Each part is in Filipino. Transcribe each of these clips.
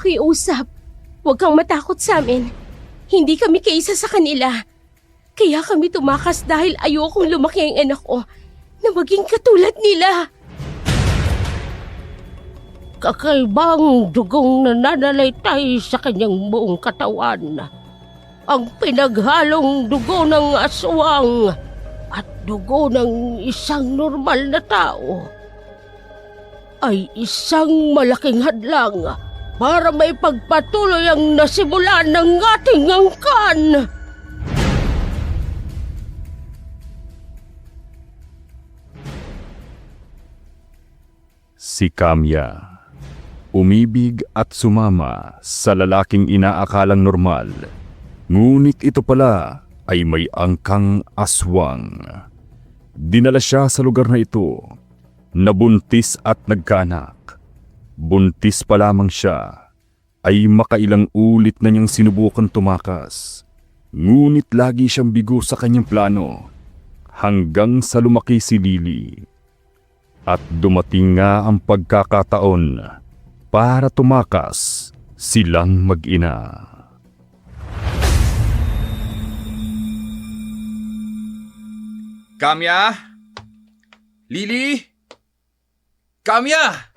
pakiusap. Huwag kang matakot sa amin. Hindi kami kaisa sa kanila. Kaya kami tumakas dahil ayokong lumaki ang anak ko na maging katulad nila. Kakaibang dugong nananalaytay sa kanyang buong katawan. Ang pinaghalong dugo ng aswang at dugo ng isang normal na tao ay isang malaking hadlang para may pagpatuloy ang nasimulan ng ating angkan. Si Kamya, umibig at sumama sa lalaking inaakalang normal. Ngunit ito pala ay may angkang aswang. Dinala siya sa lugar na ito, nabuntis at nagkaanak. Buntis pa lamang siya, ay makailang ulit na niyang sinubukan tumakas. Ngunit lagi siyang bigo sa kanyang plano, hanggang sa lumaki si Lily. At dumating nga ang pagkakataon para tumakas silang mag-ina. Kamya? Lily? Kamya!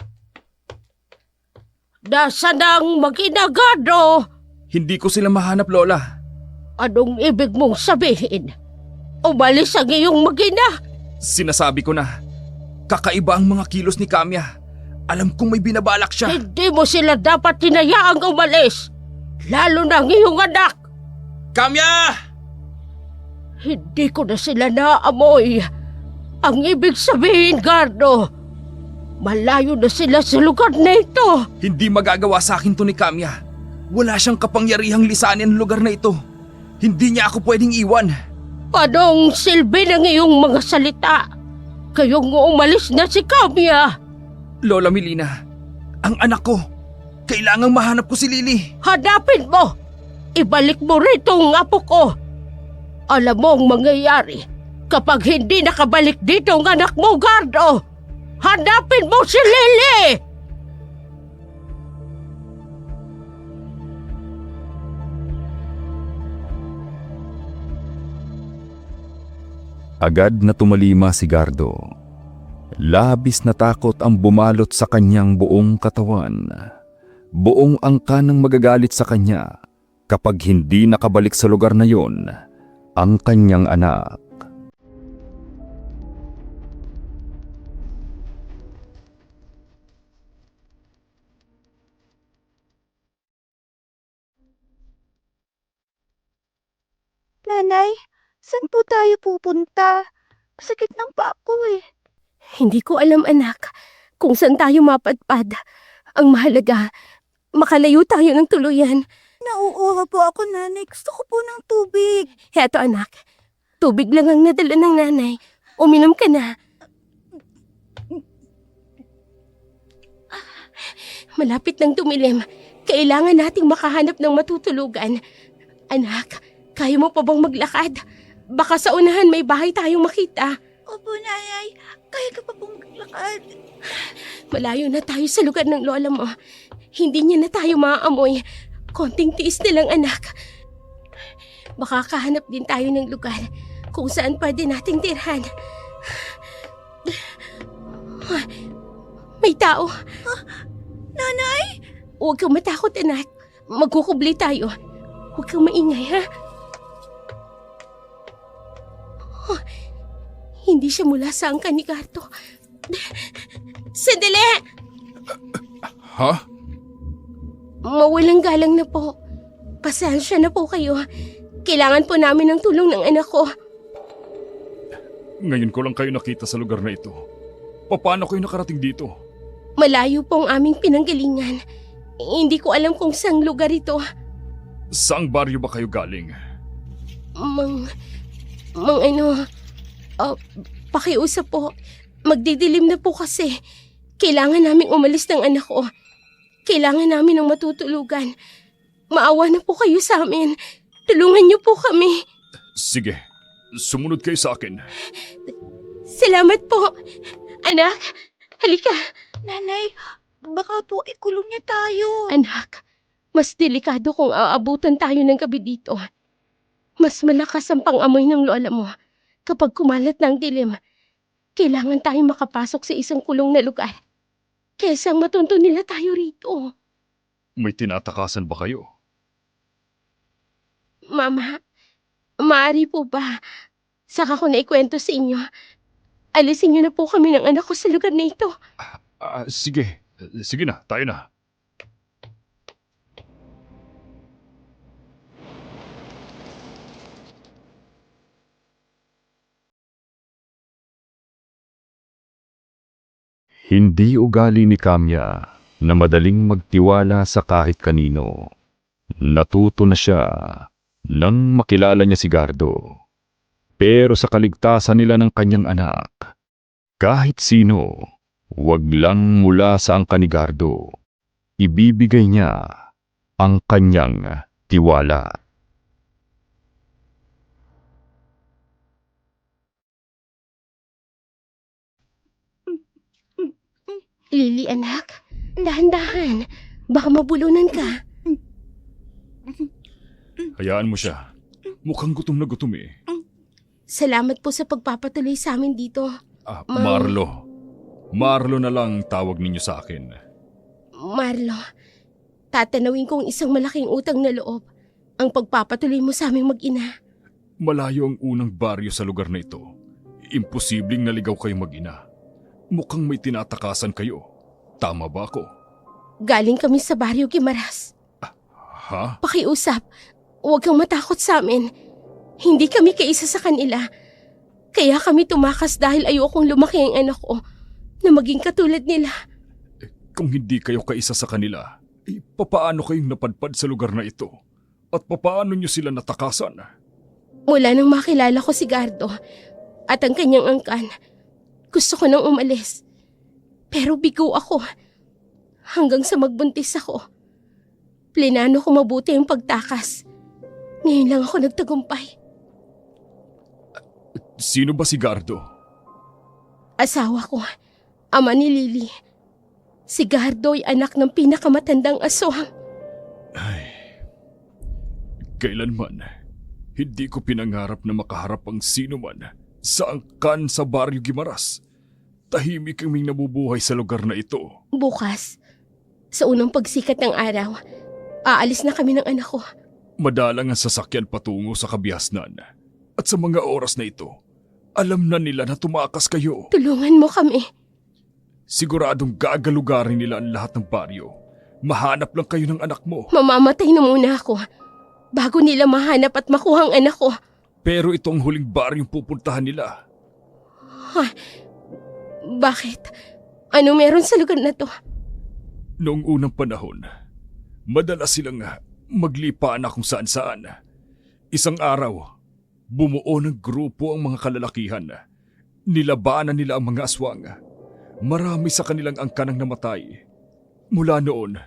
Nasaan ang mag-ina, Gardo? Hindi ko sila mahanap, Lola. Anong ibig mong sabihin? Umalis ang iyong mag-ina? Sinasabi ko na, kakaiba ang mga kilos ni Kamya. Alam kong may binabalak siya. Hindi mo sila dapat hinayaang umalis. Lalo na ang iyong anak. Kamya! Hindi ko na sila naamoy. Ang ibig sabihin, Gardo, malayo na sila sa lugar na ito. Hindi magagawa sa akin to ni Kamya. Wala siyang kapangyarihang lisanin ang lugar na ito. Hindi niya ako pwedeng iwan. Anong silbi ng iyong mga salita? Kayong umalis na si Kamya. Lola Melina, ang anak ko. Kailangang mahanap ko si Lily. Hanapin mo! Ibalik mo rito ang apo ko. Alam mo ang mangyayari kapag hindi nakabalik dito ang anak mo, Gardo. Hanapin mo si Lily! Agad na tumalima si Gardo. Labis na takot ang bumalot sa kanyang buong katawan. Buong angkan ng magagalit sa kanya kapag hindi nakabalik sa lugar na yon ang kanyang anak. Nanay, saan po tayo pupunta? Sakit ng paa ko eh. Hindi ko alam, anak, kung saan tayo mapadpad. Ang mahalaga, makalayo tayo ng tuluyan. Nauuhaw po ako, nanay. Gusto ko po ng tubig. Heto, anak, tubig lang ang nadala ng nanay. Uminom ka na. Malapit nang tumilim. Kailangan nating makahanap ng matutulugan. Anak, kaya mo pa bang maglakad? Baka sa unahan may bahay tayong makita. Opo, nanay. Kaya ka pa pong maglakad. Malayo na tayo sa lugar ng lola mo. Hindi niya na tayo maaamoy. Konting tiis na lang, anak. Baka kahanap din tayo ng lugar kung saan pwede nating tirhan. May tao. Nanay? Huwag kang matakot, anak. Magkukubli tayo. Huwag kang maingay, ha? Hindi siya mula sa angkan ni Gardo. Sandali! Ha? Mawalang galang na po. Pasensya na po kayo. Kailangan po namin ng tulong ng anak ko. Ngayon ko lang kayo nakita sa lugar na ito. Paano kayo nakarating dito? Malayo po ang aming pinanggalingan. Hindi ko alam kung saang lugar ito. Saang baryo ba kayo galing? Pakiusap po. Magdidilim na po kasi. Kailangan naming umalis ng anak ko. Kailangan namin ng matutulugan. Maawa na po kayo sa amin. Tulungan niyo po kami. Sige, sumunod kayo sa akin. Salamat po. Anak, halika. Nanay, baka po ikulong niya tayo. Anak, Mas delikado kung aabutan tayo ng gabi dito. Mas malakas ang pang-amoy ng lola mo. Kapag kumalat ng dilim, kailangan tayong makapasok sa isang kulong na lugar. Kesa matunto nila tayo rito. May tinatakasan ba kayo? Mama, maaari po ba? Saka ko naikwento sa inyo. Alisin niyo na po kami ng anak ko sa lugar na ito. Sige. Sige na, tayo na. Hindi ugali ni Kamya na madaling magtiwala sa kahit kanino. Natuto na siya nang makilala niya si Gardo. Pero sa kaligtasan nila ng kanyang anak, kahit sino, wag lang mula sa angka ni Gardo, ibibigay niya ang kanyang tiwala. Lily, anak. Dahan-dahan. Baka mabulunan ka. Hayaan mo siya. Mukhang gutom na gutom eh. Salamat po sa pagpapatuloy sa amin dito. Marlo. Marlo na lang tawag ninyo sa akin. Marlo, tatanawin kong isang malaking utang na loob ang pagpapatuloy mo sa aming mag-ina. Malayo ang unang baryo sa lugar na ito. Imposibleng naligaw kayo mag-ina. Mukhang may tinatakasan kayo. Tama ba ako? Galing kami sa Baryo Guimaras. Ha? Pakiusap, huwag kang matakot sa amin. Hindi kami kaisa sa kanila. Kaya kami tumakas dahil ayokong lumaki ang anak ko na maging katulad nila. Kung hindi kayo kaisa sa kanila, papaano kayong napadpad sa lugar na ito? At papaano nyo sila natakasan? Mula nang makilala ko si Gardo at ang kanyang angkan, gusto ko nang umalis. Pero bigo ako. Hanggang sa magbuntis ako. Plinano ko mabuti yung pagtakas. Ngayon lang ako nagtagumpay. Sino ba si Gardo? Asawa ko, ama ni Lily. Si Gardo ay anak ng pinakamatandang aswang. Kailanman, hindi ko pinangarap na makaharap ang sino man sa angkan sa Baryo Guimaras. Tahimik kaming nabubuhay sa lugar na ito. Bukas, sa unang pagsikat ng araw, aalis na kami ng anak ko. Madalang ang sasakyan patungo sa kabiasnan. At sa mga oras na ito, alam na nila na tumakas kayo. Tulungan mo kami. Siguradong gagalugarin nila ang lahat ng baryo. Mahanap lang kayo ng anak mo. Mamamatay na muna ako bago nila mahanap at makuha ang anak ko. Pero ito ang huling baryong pupuntahan nila. Bakit? Ano meron sa lugar na to? Noong unang panahon, madalas silang maglipa na kung saan-saan. Isang araw, bumuo ng grupo ang mga kalalakihan. Nilabanan nila ang mga aswang. Marami sa kanilang angkan ang namatay. Mula noon,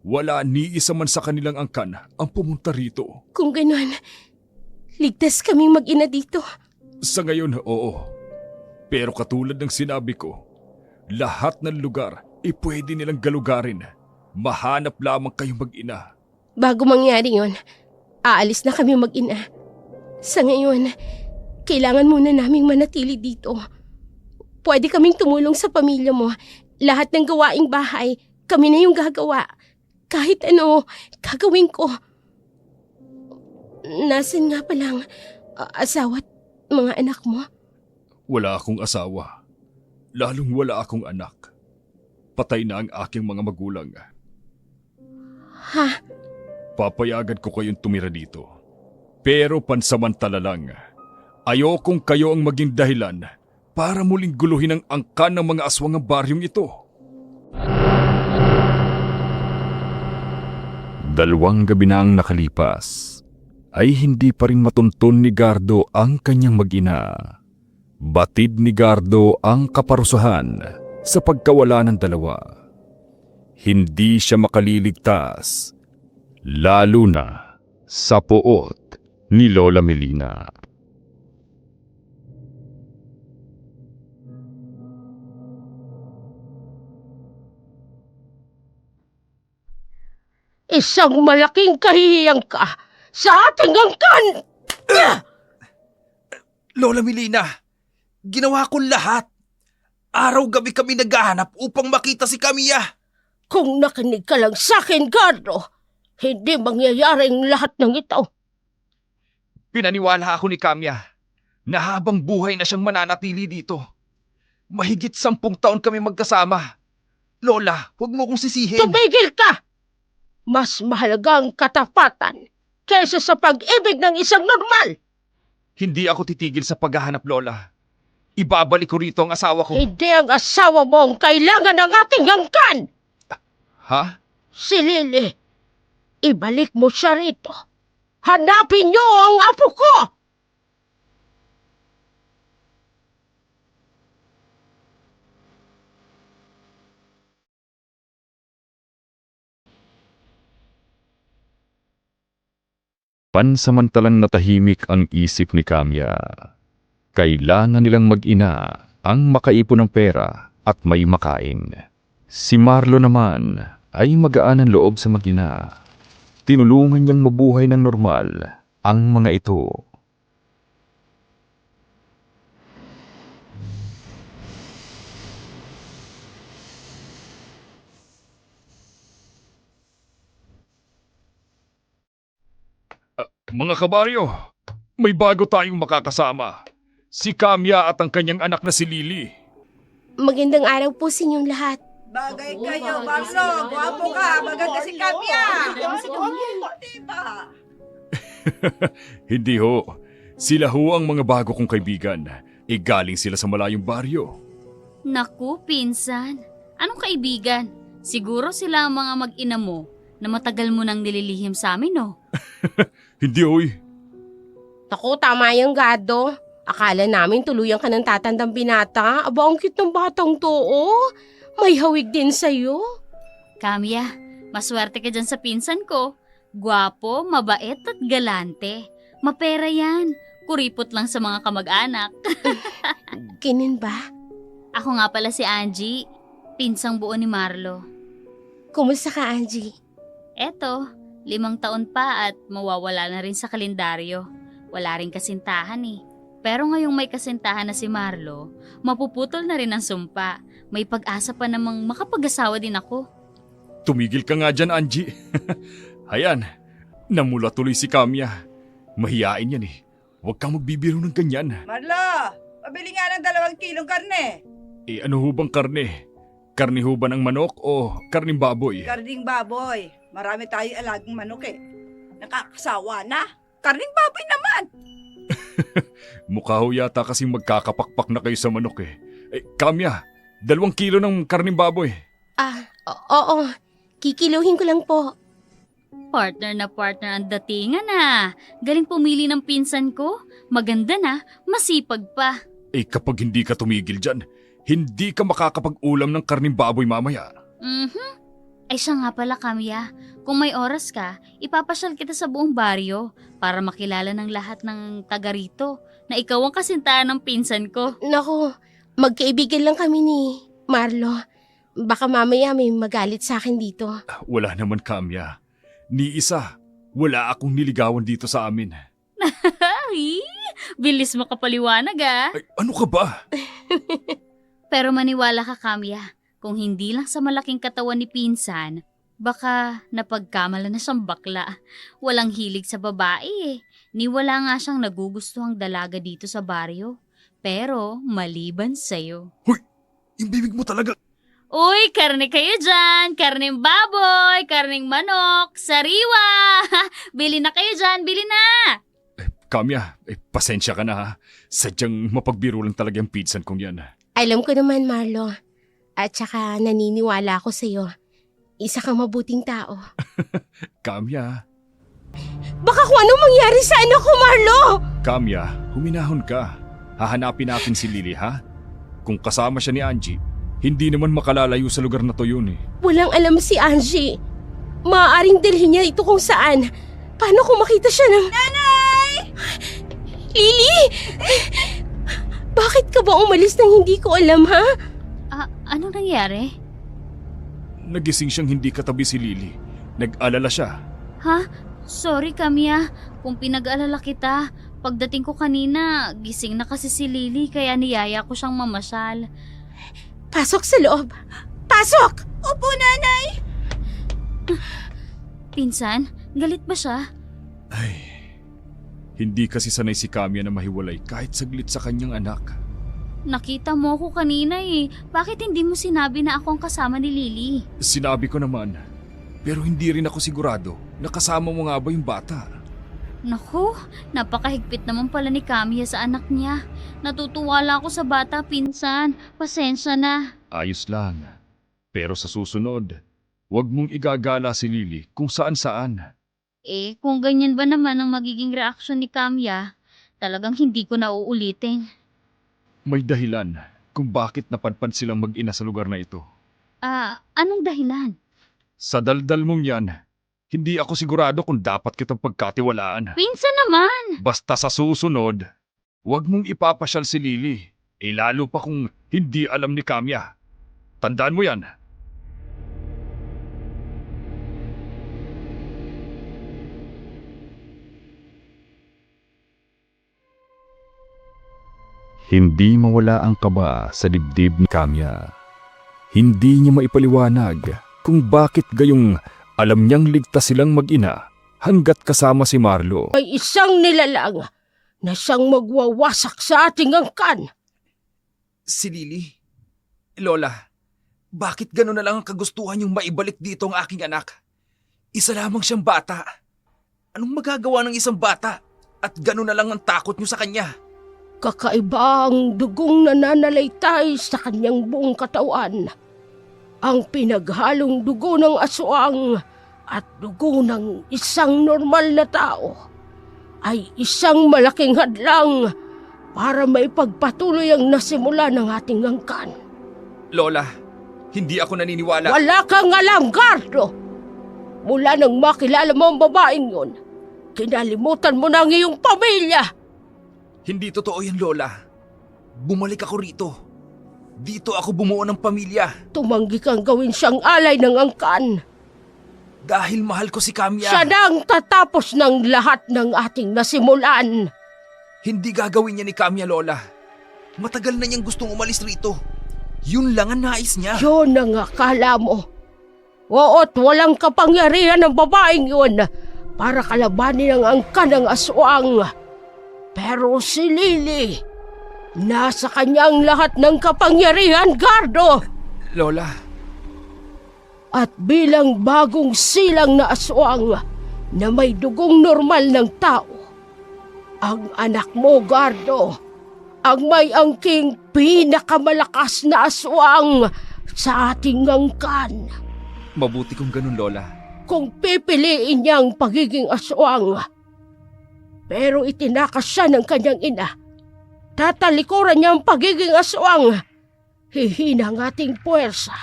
wala ni isa man sa kanilang angkan ang pumunta rito. Kung ganon, ligtas kaming mag-ina dito. Sa ngayon, oo. Pero katulad ng sinabi ko, lahat ng lugar ay pwede nilang galugarin. Mahanap lamang kayong mag-ina. Bago mangyari yon, aalis na kami mag-ina. Sa ngayon, kailangan muna naming manatili dito. Pwede kaming tumulong sa pamilya mo. Lahat ng gawaing bahay, kami na yung gagawa. Kahit ano, gagawin ko. Nasaan nga palang asawa at mga anak mo? Wala akong asawa. Lalong wala akong anak. Patay na ang aking mga magulang. Ha? Papayagan ko kayong tumira dito. Pero pansamantala lang. Ayokong kayo ang maging dahilan para muling guluhin ang angkan ng mga aswang ng baryong ito. 2 gabi na ang nakalipas, ay hindi pa rin matuntun ni Gardo ang kanyang mag-ina. Batid ni Gardo ang kaparusahan sa pagkawala ng dalawa. Hindi siya makaliligtas, lalo na sa poot ni Lola Melina. Isang malaking kahihiyang ka sa ating angkan! Lola Melina, ginawa ko lahat. Araw-gabi kami naghahanap upang makita si Camilla. Kung nakinig ka lang sa akin, Carlo, hindi mangyayari ang lahat ng ito. Pinaniwala ako ni Camilla na habang buhay na siyang mananatili dito. Mahigit 10 taon kami magkasama. Lola, huwag mo kong sisihin. Tumigil ka! Mas mahalaga ang katapatan kaysa sa pag-ibig ng isang normal. Hindi ako titigil sa paghahanap, Lola. Ibabalik ko rito ang asawa ko. Hindi ang asawa mo ang kailangan ng ating angkan! Ha? Si Lily, ibalik mo siya rito. Hanapin niyo ang apo ko! Pansamantalang natahimik ang isip ni Camilla. Kailangan nilang mag-ina ang makaipon ng pera at may makain. Si Marlo naman ay magaan ang loob sa mag-ina. Tinulungan niyang mabuhay ng normal ang mga ito. Mga kabaryo, may bago tayong makakasama. Si Camilla at ang kanyang anak na si Lily. Magandang araw po sa inyong lahat. Bagay kayo, Marlo. Gwapo ka. Maganda si Camilla. Diba? Hindi ho. Sila ho ang mga bago kong kaibigan. Galing sila sa malayong baryo. Naku, pinsan. Anong kaibigan? Siguro sila ang mga mag-ina mo na matagal mo nang nililihim sa amin, no? Hindi hoy. Naku, tama yung gado. Akala namin tuluyan ka ng tatandang binata. Aba, ang cute ng batang to, oh. May hawig din sa'yo. Camilla, maswerte ka dyan sa pinsan ko. Gwapo, mabait at galante. Mapera yan. Kuripot lang sa mga kamag-anak. Ganun ba? Ako nga pala si Angie, pinsang buo ni Marlo. Kumusta ka, Angie? Eto, 5 taon pa at mawawala na rin sa kalendaryo. Wala rin kasintahan eh. Pero ngayong may kasintahan na si Marlo, mapuputol na rin ang sumpa. May pag-asa pa namang makapag-asawa din ako. Tumigil ka nga dyan, Angie. Hayan, namula tuloy si Camilla. Mahiyain yan eh. Huwag kang magbibiro ng ganyan. Marlo, pabili nga ng 2 kilong karne. Ano ho bang karne? Karne ho ba ng manok o karning baboy? Karning baboy. Marami tayong alagang manok eh. Nakakasawa na. Karning baboy naman. Mukha ho yata kasing magkakapakpak na kayo sa manok eh. Camilla, 2 kilo ng karning baboy. Oo. Kikiluhin ko lang po. Partner na partner ang datingan na. Galing pumili ng pinsan ko. Maganda na, masipag pa. Kapag hindi ka tumigil dyan, hindi ka makakapag-ulam ng karning baboy mamaya. Ay siya nga pala, Camilla. Kung may oras ka, ipapasyal kita sa buong baryo para makilala ng lahat ng taga rito na ikaw ang kasintahan ng pinsan ko. Naku, magkaibigan lang kami ni Marlo. Baka mamaya may magalit sa akin dito. Wala naman, Camilla. Ni isa, wala akong niligawan dito sa amin. Ay, bilis makapaliwanag ah. Ano ka ba? Pero maniwala ka, Camilla, kung hindi lang sa malaking katawan ni pinsan, baka napagkamala na siyang bakla. Walang hilig sa babae eh. Ni wala nga siyang nagugustuhang dalaga dito sa baryo. Pero maliban sa'yo. Hoy! Yung bibig mo talaga! Uy, karne kayo dyan! Karneng baboy, karneng manok, sariwa! Bili na kayo dyan, bili na! Camilla, pasensya ka na ha. Sadyang mapagbiro lang talaga yung pinsan kong yan. Alam ko naman, Marlo. At saka naniniwala ako sa'yo. Isa kang mabuting tao. Camilla, Baka kung anong mangyari sa anak ko, Marlo! Camilla, huminahon ka. Hahanapin natin si Lily ha. Kung kasama siya ni Angie, hindi naman makalalayo sa lugar na to yun eh. Walang alam si Angie. Maaaring dalhin niya ito kung saan. Paano kung makita siya ng... Nanay! Lily! Bakit ka ba umalis nang hindi ko alam, ha? Anong nangyari? Nagising siyang hindi katabi si Lily. Nag-alala siya. Ha? Sorry, Kamya. Kung pinag-alala kita, pagdating ko kanina, gising na kasi si Lily kaya niyaya ko siyang mamasyal. Pasok sa loob. Pasok! Opo, Nanay! Pinsan, galit ba siya? Ay, hindi kasi sanay si Kamya na mahiwalay kahit saglit sa kanyang anak. Nakita mo ako kanina eh. Bakit hindi mo sinabi na ako ang kasama ni Lily? Sinabi ko naman, pero hindi rin ako sigurado na kasama mo nga ba yung bata. Naku, napakahigpit naman pala ni Kamya sa anak niya. Natutuwa lang ako sa bata, pinsan. Pasensya na. Ayos lang. Pero sa susunod, huwag mong igagala si Lily kung saan-saan. Eh, kung ganyan ba naman ang magiging reaksyon ni Kamya, talagang hindi ko na uulitin. May dahilan kung bakit napadpad silang mag-ina sa lugar na ito. Anong dahilan? Sa daldal mong yan, hindi ako sigurado kung dapat kitang pagkatiwalaan. Pinsan naman! Basta sa susunod, huwag mong ipapasyal si Lily. Eh lalo pa kung hindi alam ni Kamya. Tandaan mo yan. Hindi mawala ang kaba sa dibdib ni Kamya. Hindi niya maipaliwanag kung bakit gayong alam niyang ligtas silang mag-ina hanggat kasama si Marlo. May isang nilalang na siyang magwawasak sa ating angkan. Si Lily? Lola, bakit gano'n na lang ang kagustuhan yung maibalik dito ang aking anak? Isa lamang siyang bata. Anong magagawa ng isang bata? At gano'n na lang ang takot niyo sa kanya? Kakaiba ang dugong nananalaytay sa kanyang buong katawan. Ang pinaghalong dugo ng aswang at dugo ng isang normal na tao ay isang malaking hadlang para maipagpatuloy ang nasimula ng ating angkan. Lola, hindi ako naniniwala. Wala kang alam, Gardo! Mula nang makilala mo ang babaeng yun, kinalimutan mo na ang iyong pamilya! Hindi totoo yan, Lola. Bumalik ako rito. Dito ako bumuo ng pamilya. Tumanggi kang gawin siyang alay ng angkan. Dahil mahal ko si Kamya. Siya na ang tatapos ng lahat ng ating nasimulan. Hindi gagawin niya ni Kamya, Lola. Matagal na niyang gustong umalis rito. Yun lang ang nais niya. Yun ang akala mo. Oo't walang kapangyarihan ng babaeng yun para kalabanin ang angkan ng aswang. Pero si Lily, nasa kanyang lahat ng kapangyarihan, Gardo! Lola, At bilang bagong silang na aswang na may dugong normal ng tao, ang anak mo, Gardo, ang may angking pinakamalakas na aswang sa ating angkan. mabuti kung ganun, Lola. Kung pipiliin niya ang pagiging aswang, pero itinakas siya ng kanyang ina, tatalikuran niya ang pagiging aswang, hihina ang ating puwersa,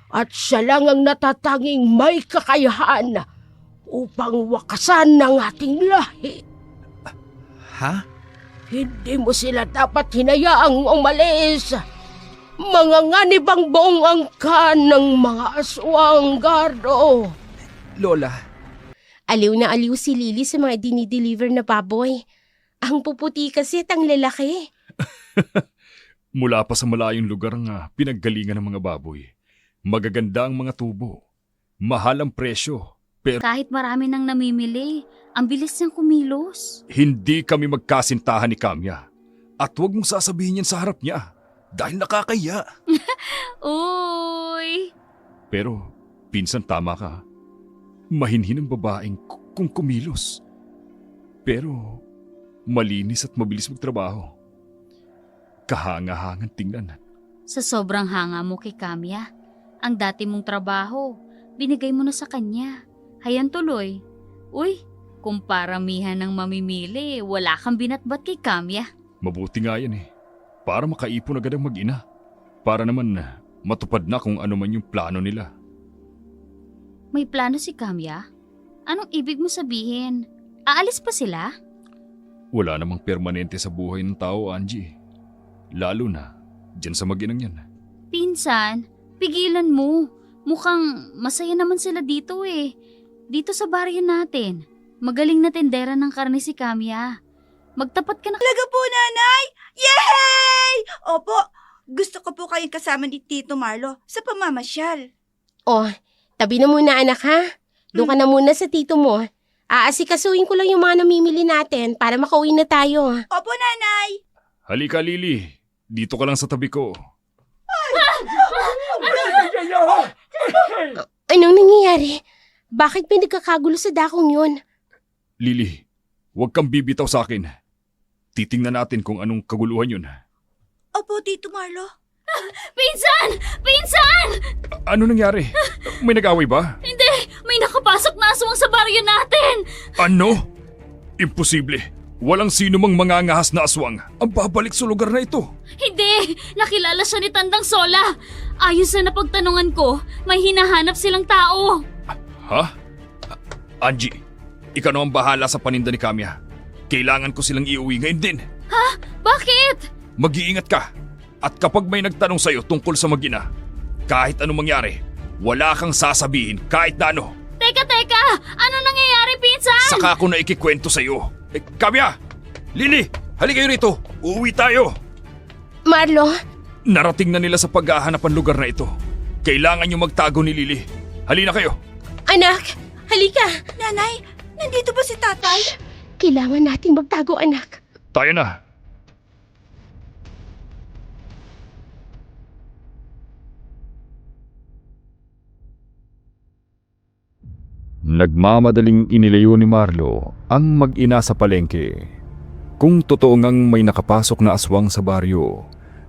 at siya lang ang natatanging may kakayahan upang wakasan ng ating lahi. Ha? Hindi mo sila dapat hinayaang umalis. Mga nganib ang buong angkan ng mga aswang, Gardo. Lola, Aliw na aliw si Lily sa mga dinideliver na baboy. Ang puputi kasi at ang lalaki. Mula pa sa malayong lugar ang pinaggalingan ng mga baboy. Magaganda ang mga tubo. Mahal ang presyo. Pero Kahit marami nang namimili, ang bilis niyang kumilos. hindi kami magkasintahan ni Kamya. At huwag mong sasabihin yan sa harap niya. Dahil nakakaya. Uy! Pero, pinsan tama ka. Mahinhin ang babaeng kung kumilos. Pero, malinis at mabilis magtrabaho. Kahanga-hangan tingnan. Sa sobrang hanga mo kay Kamya, ang dati mong trabaho, binigay mo na sa kanya. Hayan tuloy. Uy, kung paramihan ng mamimili, wala kang binatbat kay Kamya. Mabuti nga yan eh. Para makaipon agad ang mag-ina. Para naman matupad na kung ano man yung plano nila. May plano si Kamya? Anong ibig mo sabihin? Aalis pa sila? Wala namang permanente sa buhay ng tao, Angie. Lalo na dyan sa mag-inang yan. Pinsan, pigilan mo. Mukhang masaya naman sila dito eh. Dito sa baryo natin. Magaling na tendera ng karne si Kamya. Magtapat ka na. Talaga po, Nanay! Yay! Opo, gusto ko po kayong kasama ni Tito Marlo sa pamamasyal. Oh, tabi na muna anak ha. Doon ka na muna sa tito mo. Aasikasuhin ko lang yung mga namimili natin para makauwi na tayo. Opo, Nanay! Halika, Lily. Dito ka lang sa tabi ko. Anong nangyayari? Bakit may nagkakagulo sa dakong yun? Lily, huwag kang bibitaw sa akin. Titingnan natin kung anong kaguluhan yun. Opo, Tito Marlo. Pinsan! Pinsan! Ano nangyari? May nag-away ba? Hindi! May nakapasok na aswang sa baryo natin! Ano? Imposible. Walang sino mang mangangahas na aswang ang babalik sa lugar na ito. Hindi! Nakilala siya ni Tandang Sola. Ayon sa napagtanungan ko, may hinahanap silang tao. Ha? Angie, ikaw na ang bahala sa paninda ni Kamya. Kailangan ko silang iuwi ngayon din. Bakit? Mag-iingat ka. At kapag may nagtanong sa'yo tungkol sa mag-ina, kahit anong mangyari, wala kang sasabihin kahit na ano. Teka! Ano nangyayari, Pinsan? Saka ko na ikikwento sa'yo. Kamya! Lily! Halika kayo rito! Uuwi tayo! Marlo, Narating na nila sa paghahanap ang lugar na ito. Kailangan nyo magtago ni Lily. Halina kayo! anak, halika. Nanay, nandito ba si Tatay? Kailangan nating magtago anak. Tayo na! Nagmamadaling inilayo ni Marlo ang mag-ina sa palengke. Kung totoo ngang may nakapasok na aswang sa baryo,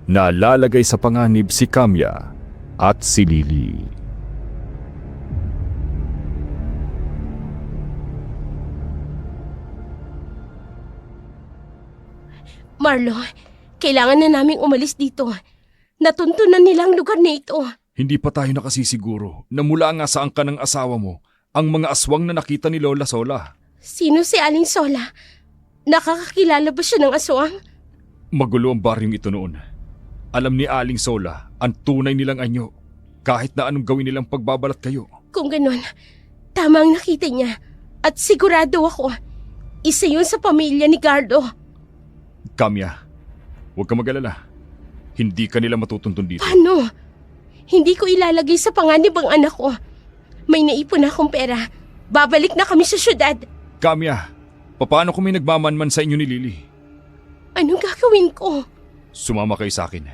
nalalagay sa panganib si Kamya at si Lily. Marlo, kailangan na naming umalis dito. Natuntunan nila ang lugar na ito. Hindi pa tayo nakasisiguro na mula nga sa angka ng asawa mo ang mga aswang na nakita ni Lola Sola. Sino si Aling Sola? Nakakakilala ba siya ng aswang? Magulo ang baryong ito noon. Alam ni Aling Sola ang tunay nilang anyo kahit na anong gawin nilang pagbabalat kayo. Kung ganun, tama ang nakita niya. At sigurado ako, isa yun sa pamilya ni Gardo. Kamya, huwag ka mag-alala. Hindi ka nila matutuntun dito. Paano? Hindi ko ilalagay sa panganib ang anak ko. May naipon na akong pera. Babalik na kami sa syudad. Kamya, paano kung may nagmamanman sa inyo ni Lily? Anong gagawin ko? Sumama kayo sa akin.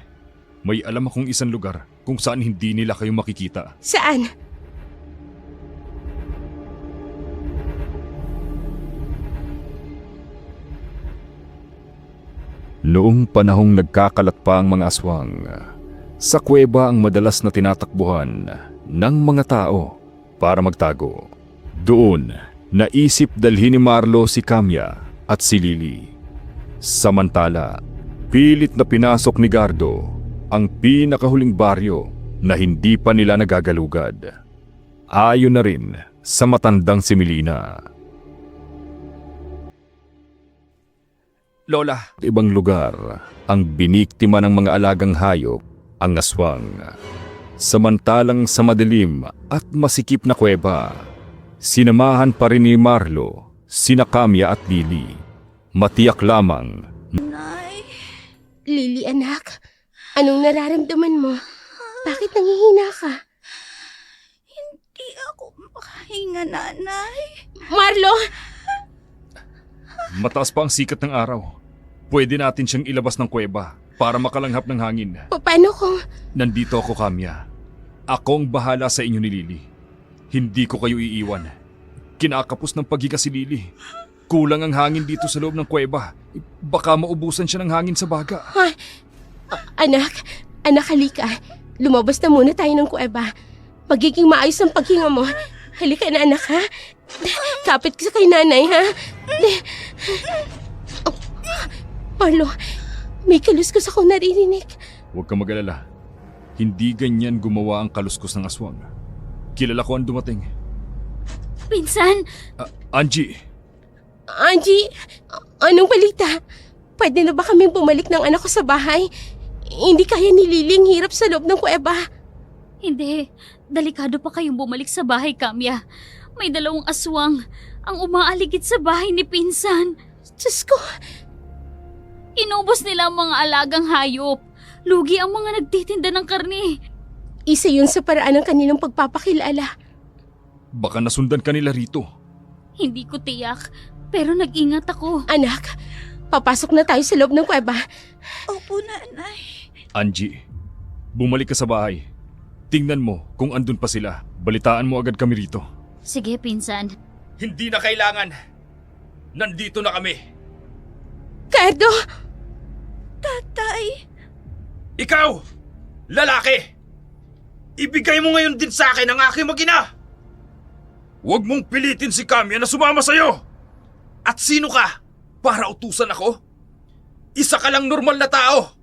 May alam akong isang lugar kung saan hindi nila kayo makikita. Saan? Noong panahong nagkakalat pa ang mga aswang, sa kuweba ang madalas na tinatakbuhan ng mga tao para magtago. Doon, naisip dalhin ni Marlo si Kamya at si Lily. Samantala, pilit na pinasok ni Gardo ang pinakahuling baryo na hindi pa nila nagagalugad. Ayon na rin sa matandang si Melina. Lola, Ibang lugar ang biniktima ng mga alagang hayop, ang aswang. Samantalang sa madilim at masikip na kuweba, sinamahan pa rin ni Marlo, sina Kamya at Lily. Matiyak lamang Nay, Lily anak, anong nararamdaman mo? Bakit nangihina ka? di ako makahinga, Nanay. Marlo! mataas pa ang sikat ng araw. Pwede natin siyang ilabas ng kuweba para makalanghap ng hangin. Paano kung... Nandito ako, Kamya. Ako ang bahala sa inyo ni Lily. Hindi ko kayo iiwan. Kinakapos ng paghiga si Lily. Kulang ang hangin dito sa loob ng kuweba. Baka maubusan siya ng hangin sa baga. Anak, halika. Lumabas na muna tayo ng kuweba. Magiging maayos ang paghinga mo. Halika na anak ha. Kapit ka sa kay nanay ha. Marlo, may kaluskos akong naririnig. Huwag kang mag-alala. Hindi ganyan gumawa ang kaluskos ng aswang. Kilala ko ang dumating. Pinsan! Angie! Angie, anong balita? Pwede na ba kaming bumalik ng anak ko sa bahay? Hindi kaya ni Lily ang hirap sa loob ng kuweba. Hindi. Delikado pa kayong bumalik sa bahay, Kamya. May 2 aswang ang umaaligid sa bahay ni Pinsan. Diyos ko, Inubos nila ang mga alagang hayop. Lugi ang mga nagtitinda ng karne. isa yun sa paraan ng kanilang pagpapakilala. Baka nasundan ka nila rito. Hindi ko tiyak, pero nag-ingat ako. Anak, papasok na tayo sa loob ng kuweba. Opo, Nanay. Angie, bumalik ka sa bahay. Tingnan mo kung andun pa sila. Balitaan mo agad kami rito. Sige, Pinsan. Hindi na kailangan. Nandito na kami. Gardo! Tatay. Ikaw, lalaki! Ibigay mo ngayon din sa akin ang aking mag-ina! Huwag mong pilitin si Kamya na sumama sa'yo! At sino ka? Para utusan ako? Isa ka lang normal na tao!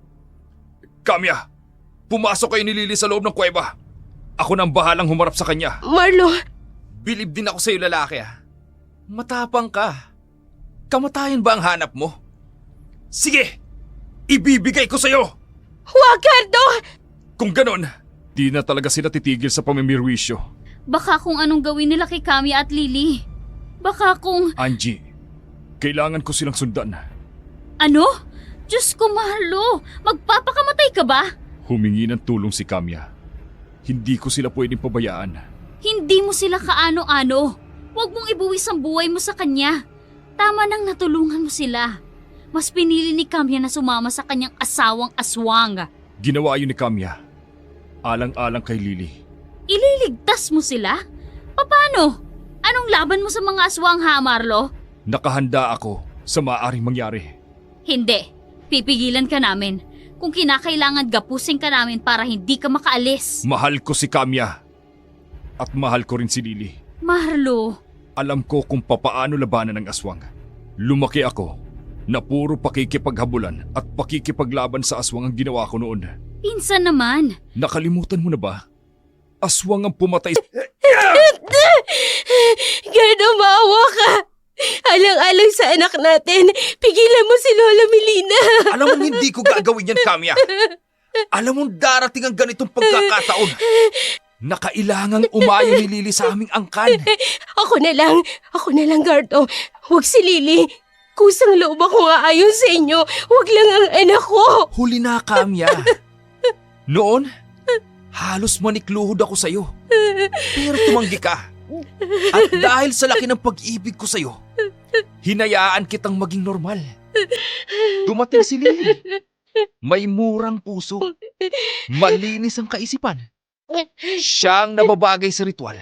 Kamya, pumasok kayo ni Lily sa loob ng kuweba. Ako nang bahalang humarap sa kanya. Marlo, Bilib din ako sa'yo, lalaki ah. Matapang ka. Kamatayan ba ang hanap mo? Sige, ibibigay ko sa'yo! huwag, Gardo! Kung ganon, di na talaga sila titigil sa pamimirwisyo. Baka kung anong gawin nila kay Kamya at Lily. Baka kung... Angie, kailangan ko silang sundan. Ano? Diyos ko, Marlo! Magpapakamatay ka ba? Humingi ng tulong si Kamya. Hindi ko sila pwedeng pabayaan. Hindi mo sila kaano-ano. Huwag mong ibuwis ang buhay mo sa kanya. Tama nang natulungan mo sila. Mas pinili ni Kamya na sumama sa kanyang asawang aswang. Ginawa yun ni Kamya. Alang-alang kay Lily. Ililigtas mo sila? Paano? Anong laban mo sa mga aswang, ha, Marlo? Nakahanda ako sa maaaring mangyari. Hindi. Pipigilan ka namin. Kung kinakailangan, gapusin ka namin para hindi ka makaalis. Mahal ko si Kamya. At mahal ko rin si Lily. Marlo, Alam ko kung papaano labanan ng aswang. Lumaki ako na puro pakikipaghabulan at pakikipaglaban sa aswang ang ginawa ko noon. pinsan naman. Nakalimutan mo na ba? Aswang ang pumatay. Gardo, maawa ka! Alang-alang sa anak natin, pigilan mo si Lola Melina. Alam mo hindi ko gagawin yan, Kamya. Alam mo darating ang ganitong pagkakataon. Nakailangang umayo ni Lily sa aming angkan. Ako na lang, Gardo. Huwag si Lily. Kusang loob ako nga ayon sa inyo. Huwag lang ang anak ko. Huli na, Kamya. Noon, halos manikluhod ako sa'yo. Pero tumanggi ka. At dahil sa laki ng pag-ibig ko sa'yo, hinayaan kitang maging normal. Dumating si Lily. May murang puso. Malinis ang kaisipan. Siyang nababagay sa ritual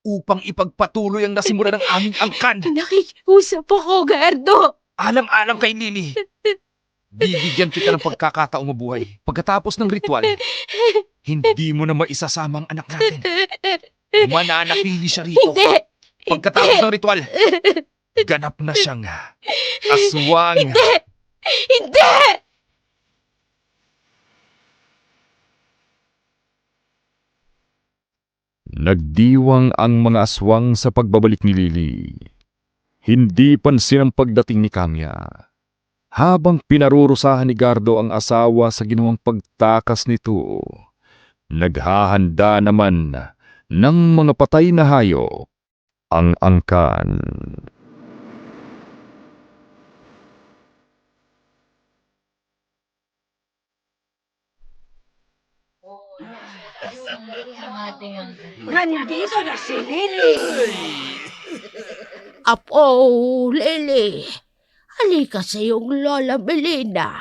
upang ipagpatuloy ang nasimula ng aming angkan. Nakikiusap ako, Gardo. Alang-alang kay Lily. Bibigyan kita ng pagkakataong mabuhay. Pagkatapos ng ritual, hindi mo na maisasama ang anak natin. Mananatili siya rito. Hindi! Pagkatapos ng ritual, ganap na siyang aswang. Hindi! Nagdiwang ang mga aswang sa pagbabalik ni Lily. Hindi pansin ang pagdating ni Kamya. Habang pinarurusahan ni Gardo ang asawa sa ginawang pagtakas nito, naghahanda naman ng mga patay na hayop ang angkan. Nandito na si Lily. Apo, Lily. Halika sa iyong Lola Melina.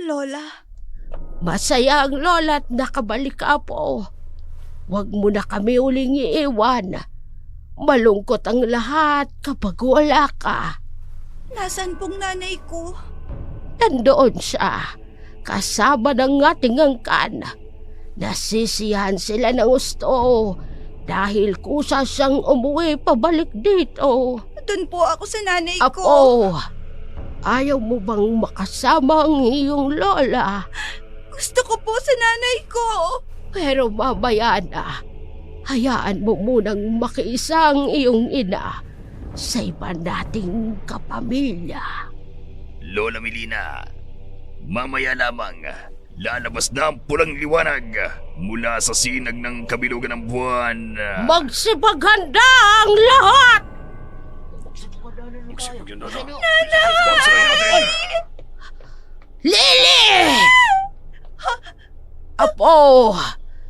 Lola, Masaya ang lola at nakabalik ka, Apo. Huwag mo na kami uling iiwan. Malungkot ang lahat kapag wala ka. nasan pong nanay ko? Nandoon siya, kasama ng ating angkan. Nasisiyahan sila ng gusto dahil kusa siyang umuwi pabalik dito. Doon po ako sa nanay ko. Apo, ayaw mo bang makasama ang iyong lola? Gusto ko po sa nanay ko. Pero mamaya na, hayaan mo munang makiisa ang iyong ina sa iba nating kapamilya. Lola Melina, mamaya lamang lalabas na ang pulang liwanag mula sa sinag ng kabilugan ng buwan. Magsipaghanda ang lahat! Lily! Apo,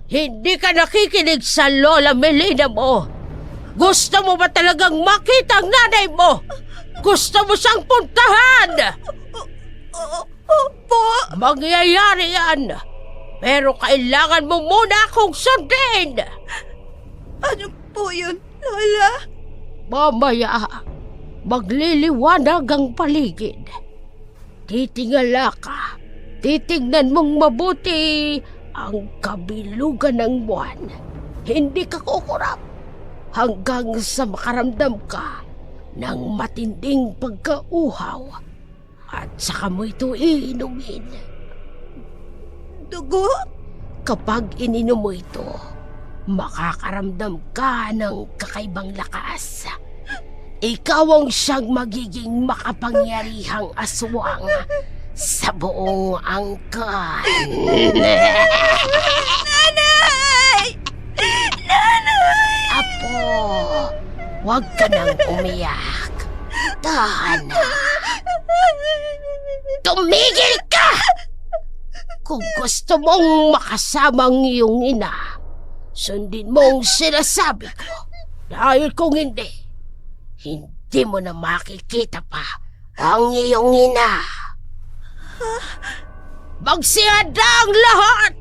hindi ka nakikinig sa Lola Melina mo. Gusto mo ba talagang makita ang nanay mo? Gusto mo siyang puntahan? Opo! Mangyayari yan. Pero kailangan mo muna akong sundin. Ano po yun, Lola? Mamaya, magliliwanag ang paligid. Titingala ka. Titignan mong mabuti ang kabilugan ng buwan. Hindi ka kukurap hanggang sa makaramdam ka ng matinding pagkauhaw at saka mo ito iinumin. Dugo? Kapag ininom mo ito, makakaramdam ka ng kakaibang lakas. Ikaw ang siyang magiging makapangyarihang aswang sa buong angkan. Nanay! Nanay! Apo, huwag ka nang umiyak. Tahan na. Tumigil ka! Kung gusto mong makasama ang iyong ina, sundin mo ang sinasabi ko. Dahil kung hindi, hindi mo na makikita pa ang iyong ina. Magsihanda ang lahat!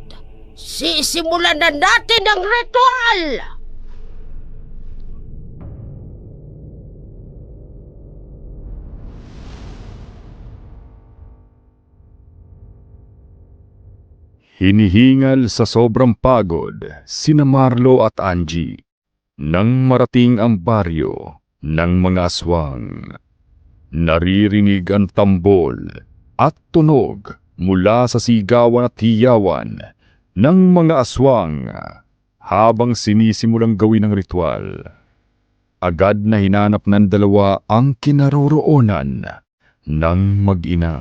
Sisimulan na natin ang ritual! Hinihingal sa sobrang pagod sina Marlo at Angie nang marating ang baryo ng mga aswang. Naririnig ang tambol at tunog mula sa sigawan at hiyawan ng mga aswang habang sinisimulang gawin ang ritual. Agad na hinanap ng dalawa ang kinaroroonan ng mag-ina.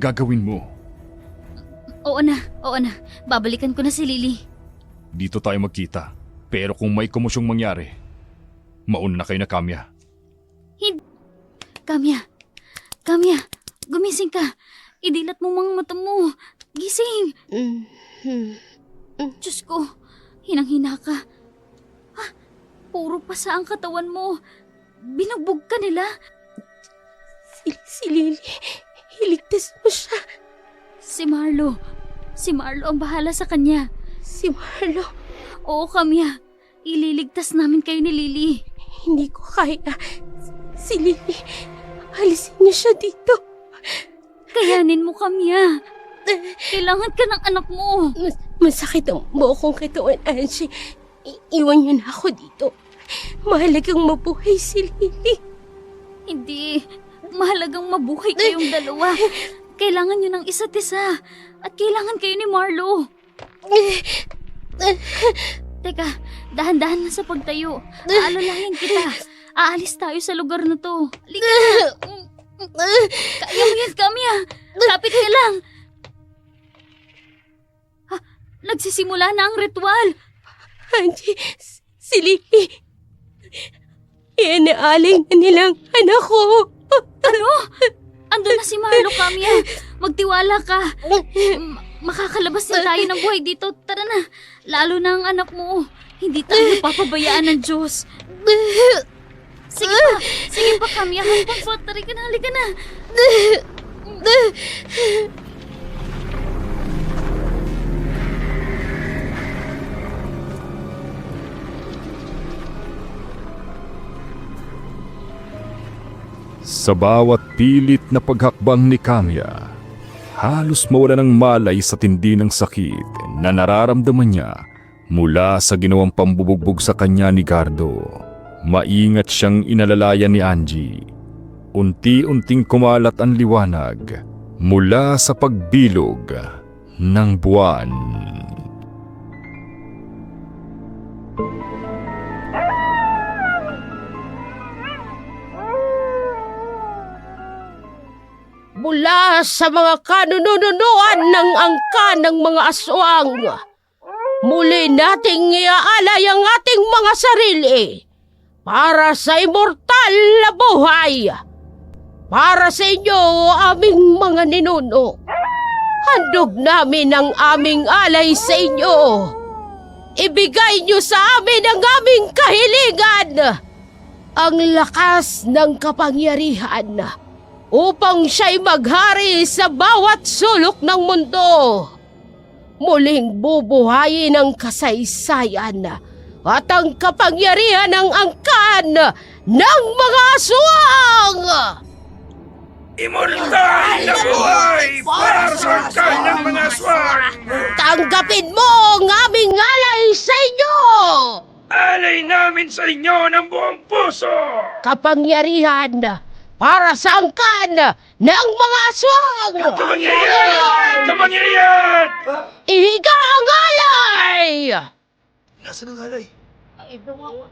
Gagawin mo. Oo na. Babalikan ko na si Lily. Dito tayo magkita. Pero kung may komosyong mangyari, mauna na kayo na Kamya. Kamya, gumising ka. Idilat mo mga mata mo. Gising. Diyos ko, hinang-hina ka. Puro pasa ang katawan mo. Binugbog ka nila. Si Lily, iligtas mo siya. Si Marlo ang bahala sa kanya. Si Marlo, Oo, Kamya. Ililigtas namin kayo ni Lily. hindi ko kaya. Si Lily, alisin niyo siya dito. Kayanin mo, Kamya. Kailangan ka ng anak mo. Masakit ang buo kong katawan, Angie. Iwan niyo na ako dito. Mahalagang mabuhay si Lily. Hindi. Mahalagang mabuhay kayong dalawa. Kailangan nyo ng isa't isa. At kailangan kayo ni Marlo. Teka, dahan-dahan na sa pagtayo. Aalalahin kita. Aalis tayo sa lugar na to. Halika na. Kaya mo yan, Kamya. Kapit ka lang. Nagsisimula na ang ritual. Angie, si Lily. Ianaaling na nilang anak ko. Ano? Andun na si Marlo, Kamya. Magtiwala ka. Makakalabas din tayo ng buhay dito. Tara na. Lalo na ang anak mo. Hindi tayo papabayaan ng Diyos. Sige pa, Kamya. Hanggang pa. Tari ka na, halika na. Sa bawat pilit na paghakbang ni Kamya, halos mawala ng malay sa tindi ng sakit na nararamdaman niya mula sa ginawang pambubugbog sa kanya ni Gardo. Maingat siyang inalalayan ni Angie. unti-unting kumalat ang liwanag mula sa pagbilog ng buwan. Mula sa mga kanununuan ng angka ng mga aswang, muli nating iaalay ang ating mga sarili para sa immortal na buhay. Para sa inyo, aming mga ninuno, handog namin ang aming alay sa inyo. Ibigay niyo sa amin ang aming kahilingan, ang lakas ng kapangyarihan, upang siya'y maghari sa bawat sulok ng mundo. Muling bubuhayin ang kasaysayan at ang kapangyarihan ng angkan ng mga aswang! Immortal na buhay para sa angkan ng mga aswang! Tanggapin mo ang aming alay sa inyo! Alay namin sa inyo ng buong puso! Kapangyarihan para sa angkan ng mga aswang! Kapangyarihan! Kapangyarihan! Ihiga ang alay! Nasaan ang alay?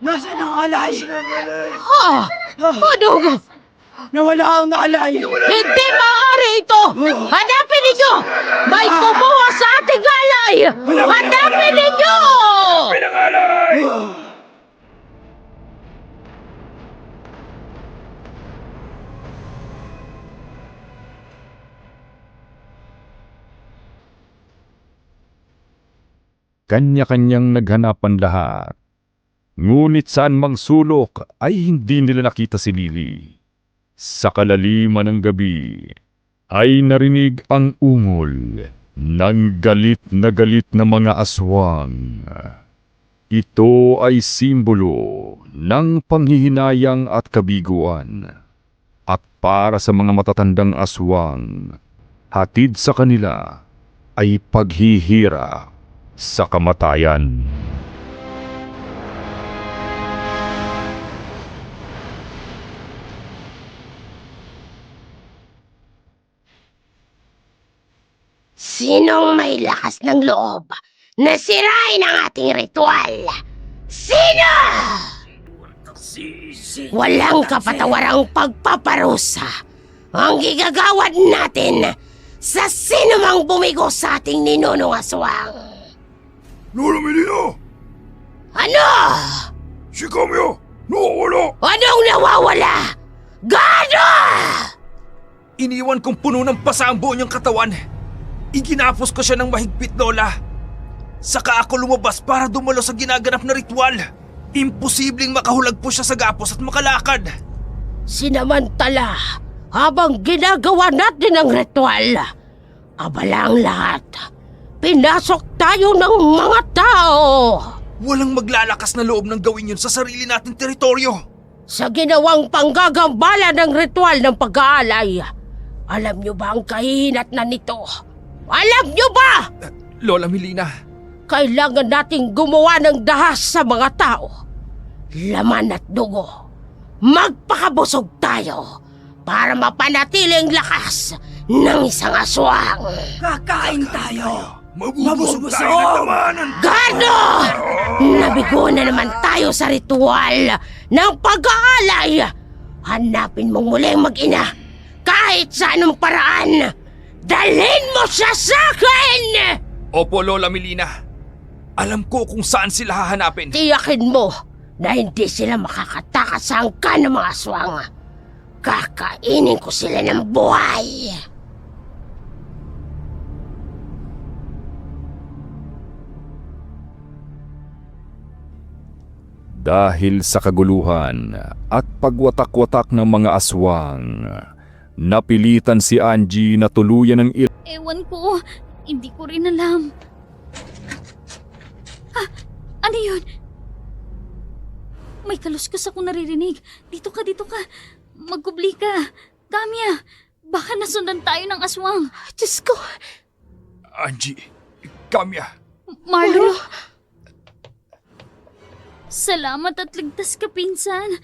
Nasaan ang alay? Ha? Ano? Nawala ang alay! Hindi maaari ito! Hanapin ninyo! May kumuha sa ating alay! Hanapin ninyo! Pinang alay! Kanya-kanyang naghanapan lahat. Ngunit saan mang sulok ay hindi nila nakita si Lily. Sa kalaliman ng gabi ay narinig ang ungol ng galit na mga aswang. Ito ay simbolo ng panghihinayang at kabiguan. At para sa mga matatandang aswang, hatid sa kanila ay paghihira sa kamatayan. Sinong may lakas ng loob na sirain ang ating ritual? Sino? Walang kapatawarang pagpaparusa ang gigagawad natin sa sino mang bumigo sa ating ninunong aswang. Lola Melina! Ano? Si Kamya! Nawawala! Anong nawawala? Gano? Iniwan kong puno ng pasa ang buo niyang katawan. Iginapos ko siya ng mahigpit, Lola. Saka ako lumabas para dumalo sa ginaganap na ritual. Imposibleng makahulagpo siya sa gapos at makalakad. Sinamantala, habang ginagawa natin ang ritual, abala ang lahat. Pinasok tayo ng mga tao. Walang maglalakas na loob ng gawin yun sa sarili nating teritoryo. Sa ginawang panggagambala ng ritual ng pag-aalay, alam niyo ba ang kahihinatnan nito? Alam niyo ba? Lola Melina, Kailangan nating gumawa ng dahas sa mga tao. Laman at dugo. Magpakabusog tayo para mapanatili ang lakas ng isang aswang. Kakain tayo! mabubusog tayo ng tamanan. Gano! Nabigo na naman tayo sa ritual ng pag-aalay. Hanapin mong muli ang mag-ina. Kahit sa anong paraan, dalhin mo siya sa akin! Opo, Lola Melina. Alam ko kung saan sila hahanapin. Tiyakin mo na hindi sila makakatakas sa angkan ng mga aswang. Kakainin ko sila ng buhay. Dahil sa kaguluhan at pagwatak-watak ng mga aswang, napilitan si Angie na tuluyan ng Ewan ko, hindi ko rin alam. Ano yun? May kaluskos akong naririnig. Dito ka. Magkubli ka. Kamya, baka nasundan tayo ng aswang. Diyos ko, Angie, Kamya, Marlo? Salamat at ligtas ka, pinsan.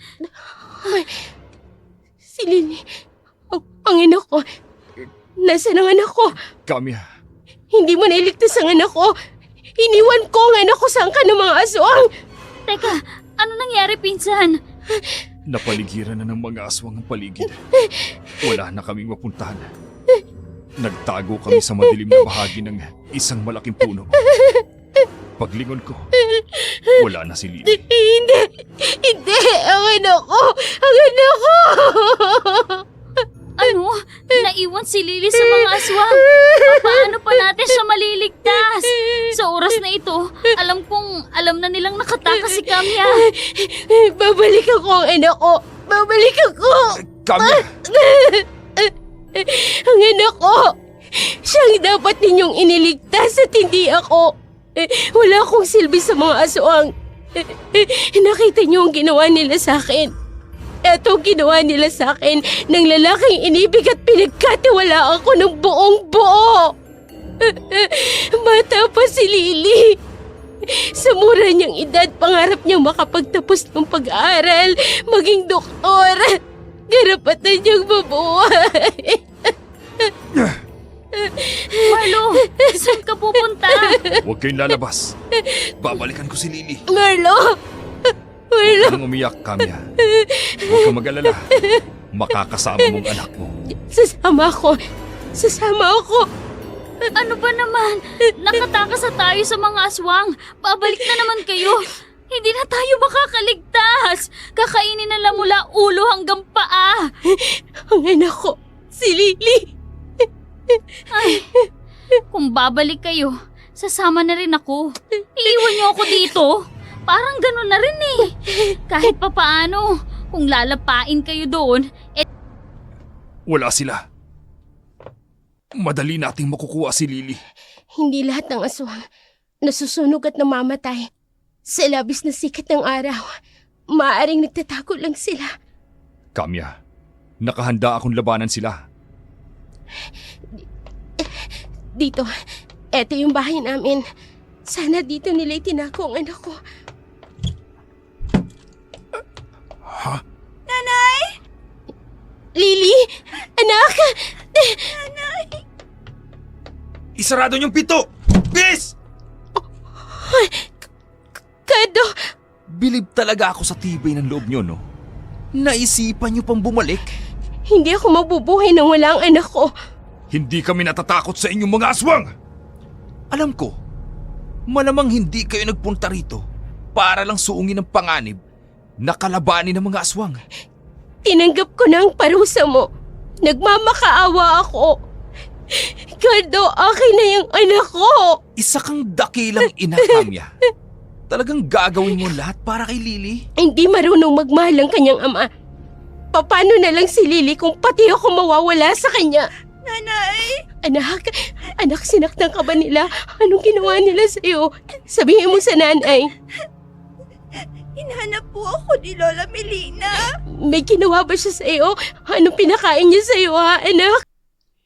Si Lily, ang ina ko. Nasaan ang anak ko? Kamya, Hindi mo nailigtas ang anak ko. Iniwan ko ang anak ko sa angka ng mga aswang. Teka, ano nangyari, pinsan? napaligiran na ng mga aswang ang paligid. Wala na kaming mapuntahan. Nagtago kami sa madilim na bahagi ng isang malaking puno. Paglingon ko, wala na si Lily. Hindi, ang anak ko. Ang anak ko. Ano? Naiwan si Lily sa mga aswang? Paano pa natin siya maliligtas? Sa oras na ito, alam na nilang nakatakas si Kamya. Babalik ako ang anak ko. Babalik ako. Kamya! Ang anak ko. Siyang dapat ninyong iniligtas at hindi ako. Wala akong silbi sa mga aswang. Nakita niyo ang ginawa nila sa akin. Ito ang ginawa nila sa akin ng lalaking inibig at pinagkatiwalaan ko ng buong buo. Bata pa si Lily. Sa mura niyang edad, pangarap niyang makapagtapos ng pag-aaral, maging doktor. Karapatan niyang mabuhay. Marlo, saan ka pupunta? Huwag kayong lalabas. Babalikan ko si Lily. Marlo! Huwag kang umiyak, Kamya. Huwag kang mag-alala. Makakasama mong anak mo. Sasama ako. Sasama ako. Ano ba naman? Nakatakas na tayo sa mga aswang. Pabalik na naman kayo. Hindi na tayo makakaligtas. Kakainin na lang mula ulo hanggang paa. Ang anak ko, si Lily. Ay, kung babalik kayo, sasama na rin ako. Iiwan niyo ako dito. Parang ganun na rin eh. Kahit papaano, kung lalapain kayo doon, Wala sila. Madali nating makukuha si Lily. Hindi lahat ng aswang nasusunog at namamatay. Sa labis na sikat ng araw, maaaring nagtatago lang sila. Kamya, nakahanda akong labanan sila. Dito, eto yung bahay namin. Sana dito nila itinago ang anak ko. Ha? Lily! Anak! Isarado niyong pinto! Bis! Kado! Bilib talaga ako sa tibay ng loob niyo, no? Naisipan niyo pang bumalik? Hindi ako mabubuhay nang wala ang anak ko. Hindi kami natatakot sa inyong mga aswang! Alam ko, malamang hindi kayo nagpunta rito para lang suungin ng panganib na kalabanin ng mga aswang. Tinanggap ko na ang parusa mo. Nagmamakaawa ako. Kado, akin na yung anak ko. Isa kang dakilang ina, Kamya. Talagang gagawin mo lahat para kay Lily? Hindi marunong magmahal ang kanyang ama. Paano na lang si Lily kung pati ako mawawala sa kanya? Nanay! Anak, sinaktan ka ba nila? Anong ginawa nila sa'yo? Sabihin mo sa nanay. Hinahanap po ako ni Lola Melina. May ginawa ba siya sa'yo? Anong pinakain niya sa'yo, ha, anak?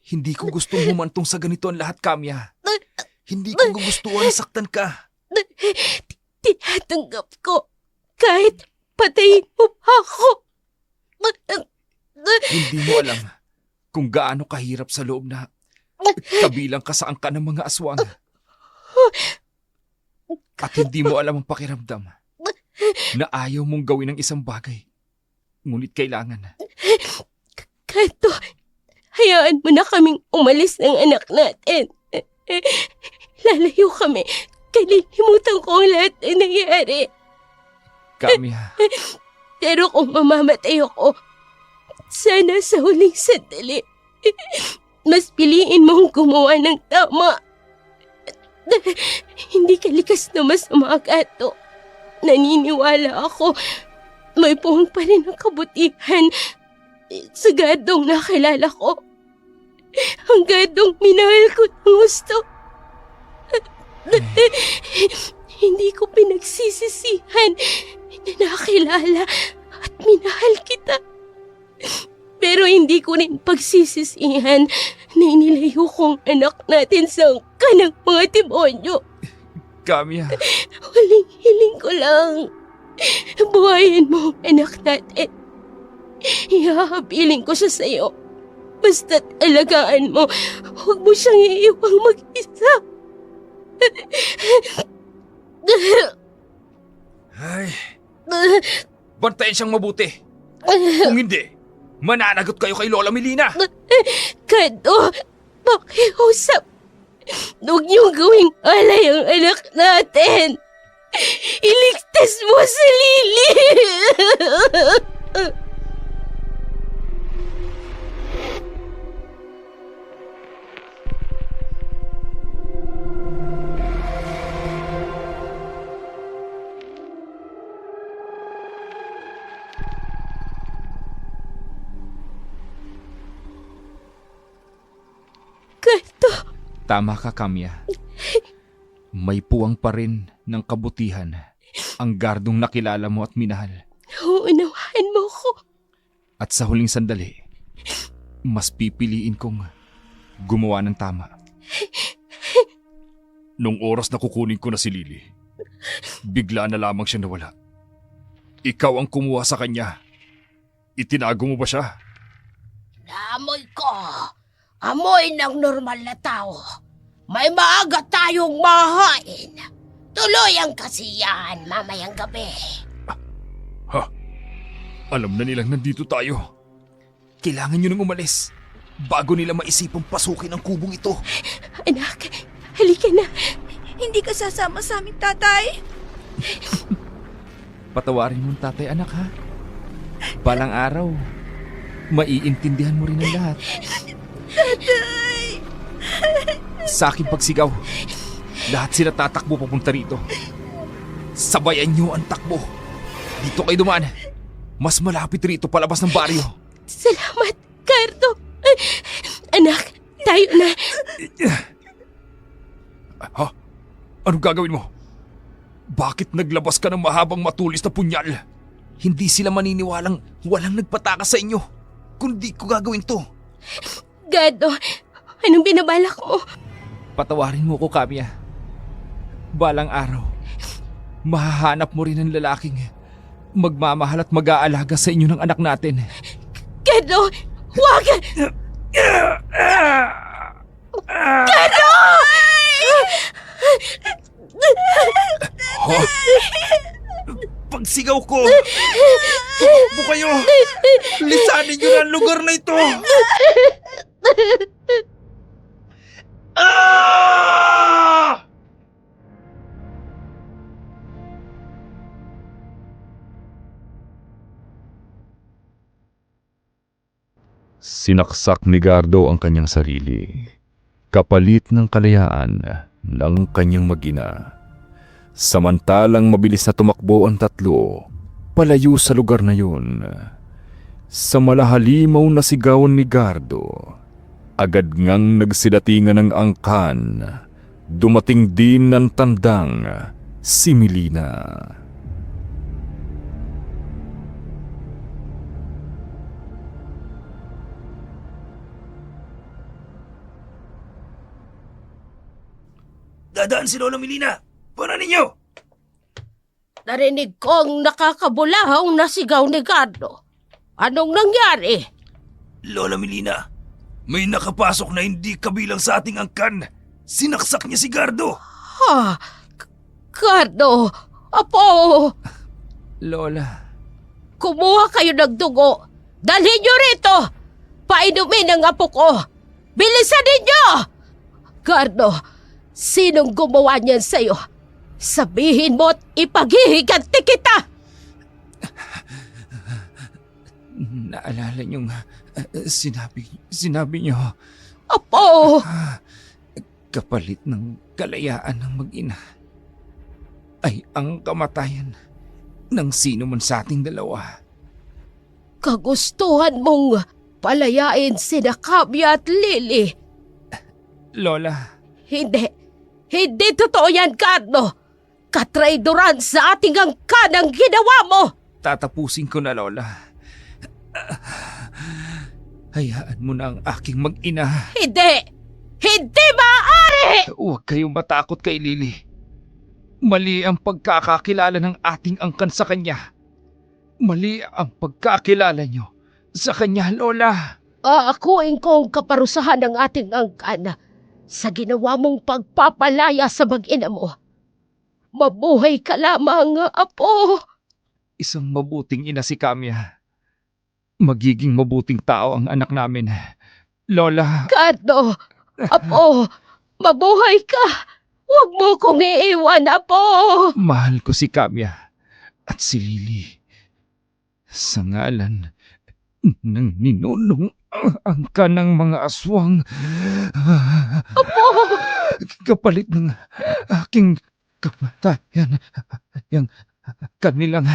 Hindi ko gustong humantong sa ganito ang lahat, Kamya. Hindi ko gustuhan saktan ka. Tinatanggap ko. Kahit patayin mo pa ako. Hindi mo alam kung gaano kahirap sa loob na kabilang ka sa angka ng mga aswang. At hindi mo alam ang pakiramdam na ayaw mong gawin ang isang bagay. Ngunit kailangan. Kato, hayaan mo na kaming umalis ng anak natin. Lalayo kami. Kalilimutan ko ang lahat na nangyari. Kamya, Pero kung mamamatay ako, sana sa huling sandali, mas piliin mong gumawa ng tama. Hindi ka likas na masama, Kato. Naniniwala ako, may puwang pa rin ang kabutihan sa gadong nakilala ko. Ang gadong minahal ko ng gusto. Hindi ko pinagsisisihan na nakilala at minahal kita. Pero hindi ko rin pagsisisihan na inilayo kong anak natin sa angka ng mga demonyo. Kamya, Huling hiling ko lang. Buhayin mo ang anak natin. Ihahabilin ko siya sa'yo. Basta't alagaan mo. Huwag mo siyang iiwang mag-isa. Ay, bantayan siyang mabuti. Kung hindi, mananagot kayo kay Lola Melina. Kado, pakiusap. Huwag niyong gawing alay ang anak natin. Iligtas mo si Lily. Kado, Tama ka, Kamya. May puwang pa rin ng kabutihan ang gardong nakilala mo at minahal. nauunawaan mo ko. At sa huling sandali, mas pipiliin kong gumawa ng tama. Nung oras na kukunin ko na si Lily, bigla na lamang siya nawala. Ikaw ang kumuha sa kanya. Itinago mo ba siya? Naamoy ko. Amoy ng normal na tao. May maaga tayong mahain. Tuloy ang kasiyahan mamayang gabi. Alam na nilang nandito tayo. Kailangan nyo nang umalis bago nila maisipang pasukin ang kubong ito. Anak, halika na. Hindi ka sasama sa amin, tatay? Patawarin mo ang tatay, anak, ha? Balang araw, maiintindihan mo rin ang lahat. Tatay! Sa aking pagsigaw, lahat sila tatakbo papunta rito. Sabayan nyo ang takbo. Dito kayo dumaan. Mas malapit rito palabas ng baryo. Salamat, Cardo. Anak, tayo na. Ha? Anong gagawin mo? Bakit naglabas ka ng mahabang matulis na punyal? Hindi sila maniniwalang walang nagpatakas sa inyo. Kundi ko gagawin to. Cardo, anong binabalak mo? Patawarin mo ko, Kamya. Balang araw, mahahanap mo rin ang lalaking magmamahal at mag-aalaga sa inyo ng anak natin. Cardo, huwag! Cardo! Ha? Pagsigaw ko, tumakbo kayo! Lisanin niyo na ang lugar na ito! Ah! Sinaksak ni Gardo ang kanyang sarili, kapalit ng kalayaan ng kanyang mag-ina. Samantalang mabilis na tumakbo ang tatlo, palayo sa lugar na yun. Sa malahalimaw na sigawan ni Gardo, agad ngang nagsidatingan ng angkan. Dumating din ng tandang si Melina. Dadaan si Lola Melina! Para ninyo! Narinig kong nakakabulahong nasigaw ni Cardo. Anong nangyari? Lola Melina, may nakapasok na hindi kabilang sa ating angkan. Sinaksak niya si Gardo. Ha? Cardo, apo, Lola, kumuha kayo ng dugo. Dalhin niyo rito. Painumin ang apo ko. Bilisan ninyo! Cardo, sinong gumawa niyan sa'yo? Sabihin mo at ipaghihiganti kita! naalala niyong sinabi niyo, Apo! kapalit ng kalayaan ng mag-ina ay ang kamatayan ng sino man sa ating dalawa. Kagustuhan mong palayain sina Kamya at Lily. Lola, Hindi. Hindi totoo yan, Cardo. Katraidoran sa ating angkan ang ginawa mo. tatapusin ko na, Lola. Hayaan mo na ang aking mag-ina. Hindi. Hindi maaari! Huwag kayong matakot kay Lily. Mali ang pagkakakilala ng ating angkan sa kanya. Mali ang pagkakilala niyo sa kanya, Lola. Aakuin ko ang kaparusahan ng ating angkan sa ginawa mong pagpapalaya sa mag-ina mo. Mabuhay ka lamang, apo! Isang mabuting ina si Kamya. Magiging mabuting tao ang anak namin. Lola, Gardo, apo, mabuhay ka! Huwag mo kong iiwan, apo! mahal ko si Kamya at si Lily. Sa ngalan ng ninunong ang kanang mga aswang. Apo! Kapalit ng aking kamatayan, yung kanilang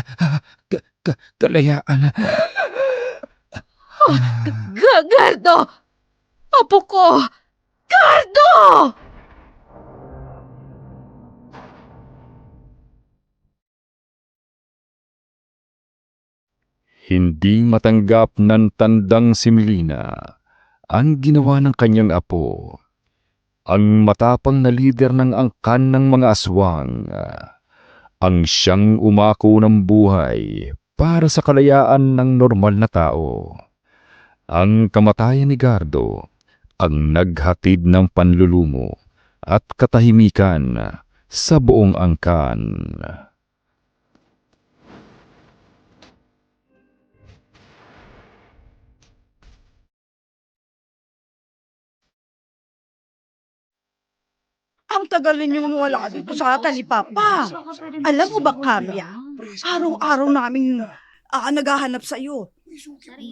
kalayaan. Gardo! Apo ko! Gardo! Hindi matanggap ng tandang si Melina ang ginawa ng kanyang apo. Ang matapang na lider ng angkan ng mga aswang. Ang siyang umako ng buhay para sa kalayaan ng normal na tao. Ang kamatayan ni Gardo ang naghatid ng panlulumo at katahimikan sa buong angkan. Ang tagal ninyong wala dito sa talipapa. Alam mo ba, Kamya? Araw-araw naming naghahanap sa iyo.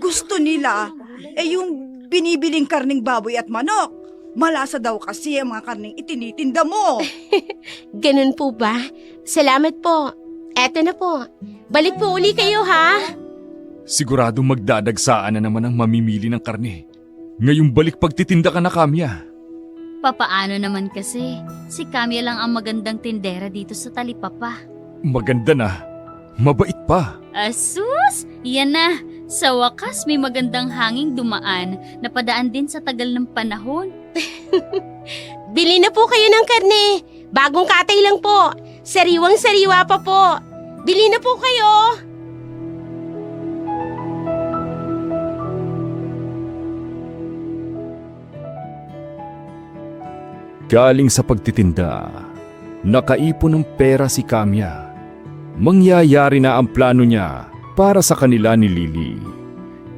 Gusto nila yung binibiling karning baboy at manok. Malasa daw kasi ang mga karning itinitinda mo. Ganun po ba? Salamat po. Eto na po. Balik po uli kayo, ha? Siguradong magdadagsaan na naman ang mamimili ng karne. Ngayong balik pagtitinda ka na, Kamya. Papaano naman kasi? Si Kamya lang ang magandang tindera dito sa talipapa. Maganda na. Mabait pa. Asus! Yan na! Sa wakas may magandang hanging dumaan na padaan din sa tagal ng panahon. Bili na po kayo ng karne. Bagong katay lang po. Sariwang-sariwa pa po. Bili na po kayo. Galing sa pagtitinda, nakaipon ng pera si Kamya. Mangyayari na ang plano niya para sa kanila ni Lily.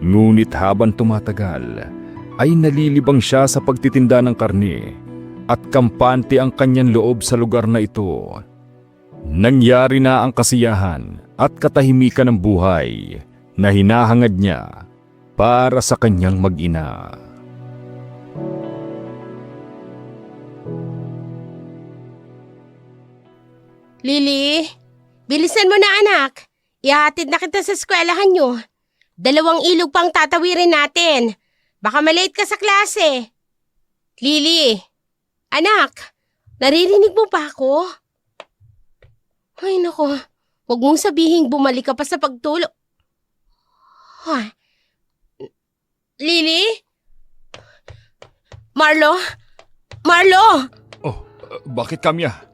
Ngunit habang tumatagal, ay nalilibang siya sa pagtitinda ng karne at kampante ang kanyang loob sa lugar na ito. Nangyari na ang kasiyahan at katahimikan ng buhay na hinahangad niya para sa kanyang mag-ina. Lily, bilisan mo na anak. Ihatid na kita sa eskwelahan nyo. 2 ilog pang tatawirin natin. Baka malate ka sa klase. Lily, anak, naririnig mo ba ako? Ay nako, huwag mong sabihing bumalik ka pa sa pagtulog. Huh? Lily? Marlo? Marlo! Oh, bakit Kamya?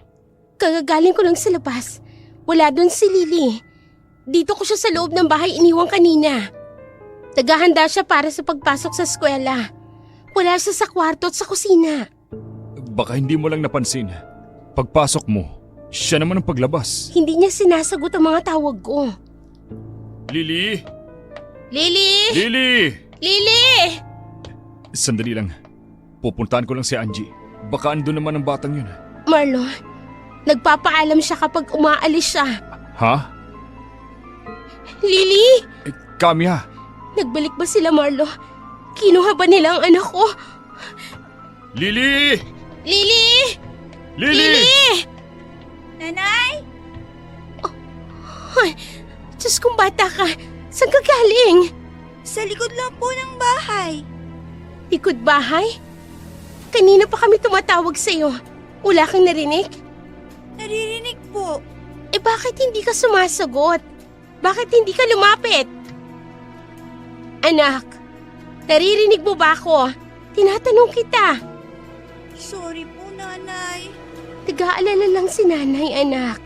Kagagaling ko lang sa labas. Wala doon si Lily. Dito ko siya sa loob ng bahay iniwang kanina. Naghahanda siya para sa pagpasok sa eskwela. Wala siya sa kwarto at sa kusina. Baka hindi mo lang napansin. Pagpasok mo, siya naman ang paglabas. Hindi niya sinasagot ang mga tawag ko. Lily! Lily! Lily! Lily! Sandali lang. Pupuntahan ko lang si Angie. Baka andun naman ang batang yun. Marlo, nagpapaalam siya kapag umaalis siya. Ha? Lily! Kamya! Nagbalik ba sila, Marlo? Kinuha ba nila ang anak ko? Lily! Lily! Lily! Nanay? Ay, Diyos kong bata ka. Saan ka galing? Sa likod lang po ng bahay. Likod bahay? Kanina pa kami tumatawag sa'yo. Wala kang narinig? Naririnig po. Eh bakit hindi ka sumasagot? Bakit hindi ka lumapit? Anak, naririnig mo ba ako? Tinatanong kita. Sorry po, Nanay. Nag-aalala lang si nanay, anak.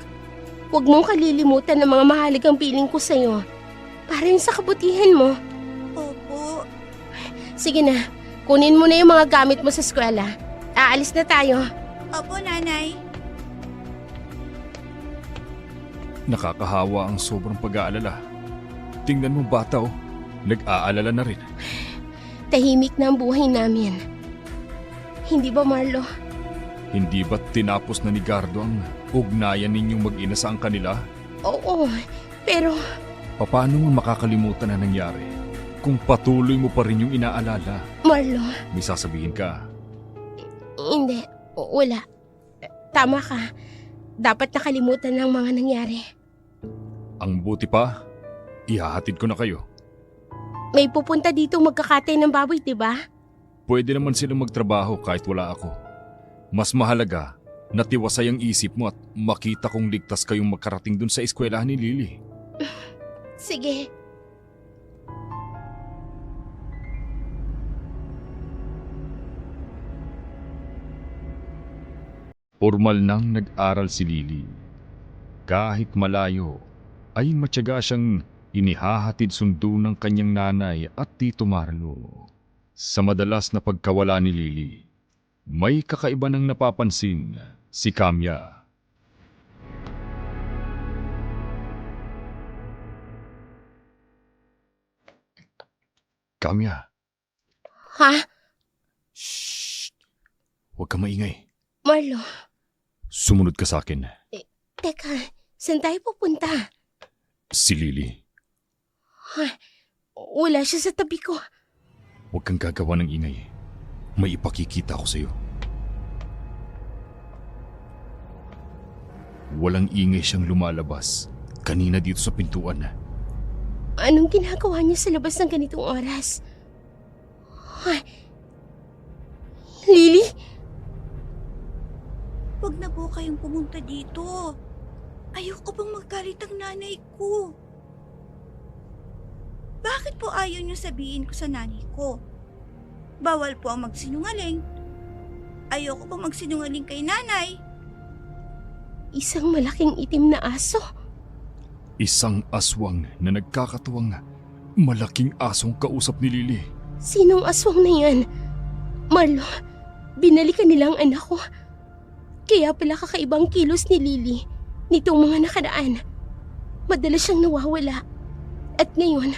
Huwag mong kalilimutan ng mga mahalagang piling ko sa'yo. Para yun sa kabutihan mo. Opo. Sige na, kunin mo na yung mga gamit mo sa eskwela. Aalis na tayo. Opo, Nanay. Nakakahawa ang sobrang pag-aalala. Tingnan mo bata oh, nag-aalala na rin. Tahimik na ang buhay namin. Hindi ba, Marlo? Hindi ba't tinapos na ni Gardo ang ugnayan ninyong mag-ina sa ang kanila? Oo, pero Paano mo makakalimutan na nangyari kung patuloy mo pa rin yung inaalala? Marlo, May sasabihin ka. hindi. Wala. Tama ka. Dapat nakalimutan ng mga nangyari. Ang buti pa, ihahatid ko na kayo. May pupunta dito magkakatay ng baboy, di ba? Pwede naman silang magtrabaho kahit wala ako. Mas mahalaga, natiwasay ang isip mo at makita kong ligtas kayong magkarating dun sa eskwelahan ni Lily. Sige. Formal nang nag-aral si Lily. Kahit malayo, ay matyaga siyang inihahatid sundo ng kanyang nanay at Tito Marlo. Sa madalas na pagkawala ni Lily, may kakaiba nang napapansin si Kamya. Kamya, Ha? huwag ka maingay. Marlo, Sumunod ka sa akin. teka, saan tayo pupunta? Si Lily, Wala siya sa tabi ko. huwag kang gagawa ng ingay. May ipakikita ko sa'yo. Walang ingay siyang lumalabas kanina dito sa pintuan. Anong ginagawa niya sa labas ng ganitong oras? Lily? Huwag na po kayong pumunta dito. Ayoko pang maggalit ang nanay ko. Bakit po ayaw niyo sabihin ko sa nanay ko? Bawal po ang magsinungaling. Ayoko pang magsinungaling kay nanay. Isang malaking itim na aso. Isang aswang na nagkakatuwang malaking asong kausap ni Lily. Sinong aswang na yan? Marlo, binalikan nila ang anak ko. Kaya pala kakaibang kilos ni Lily nitong mga nakaraan. Madalas siyang nawawala. At ngayon,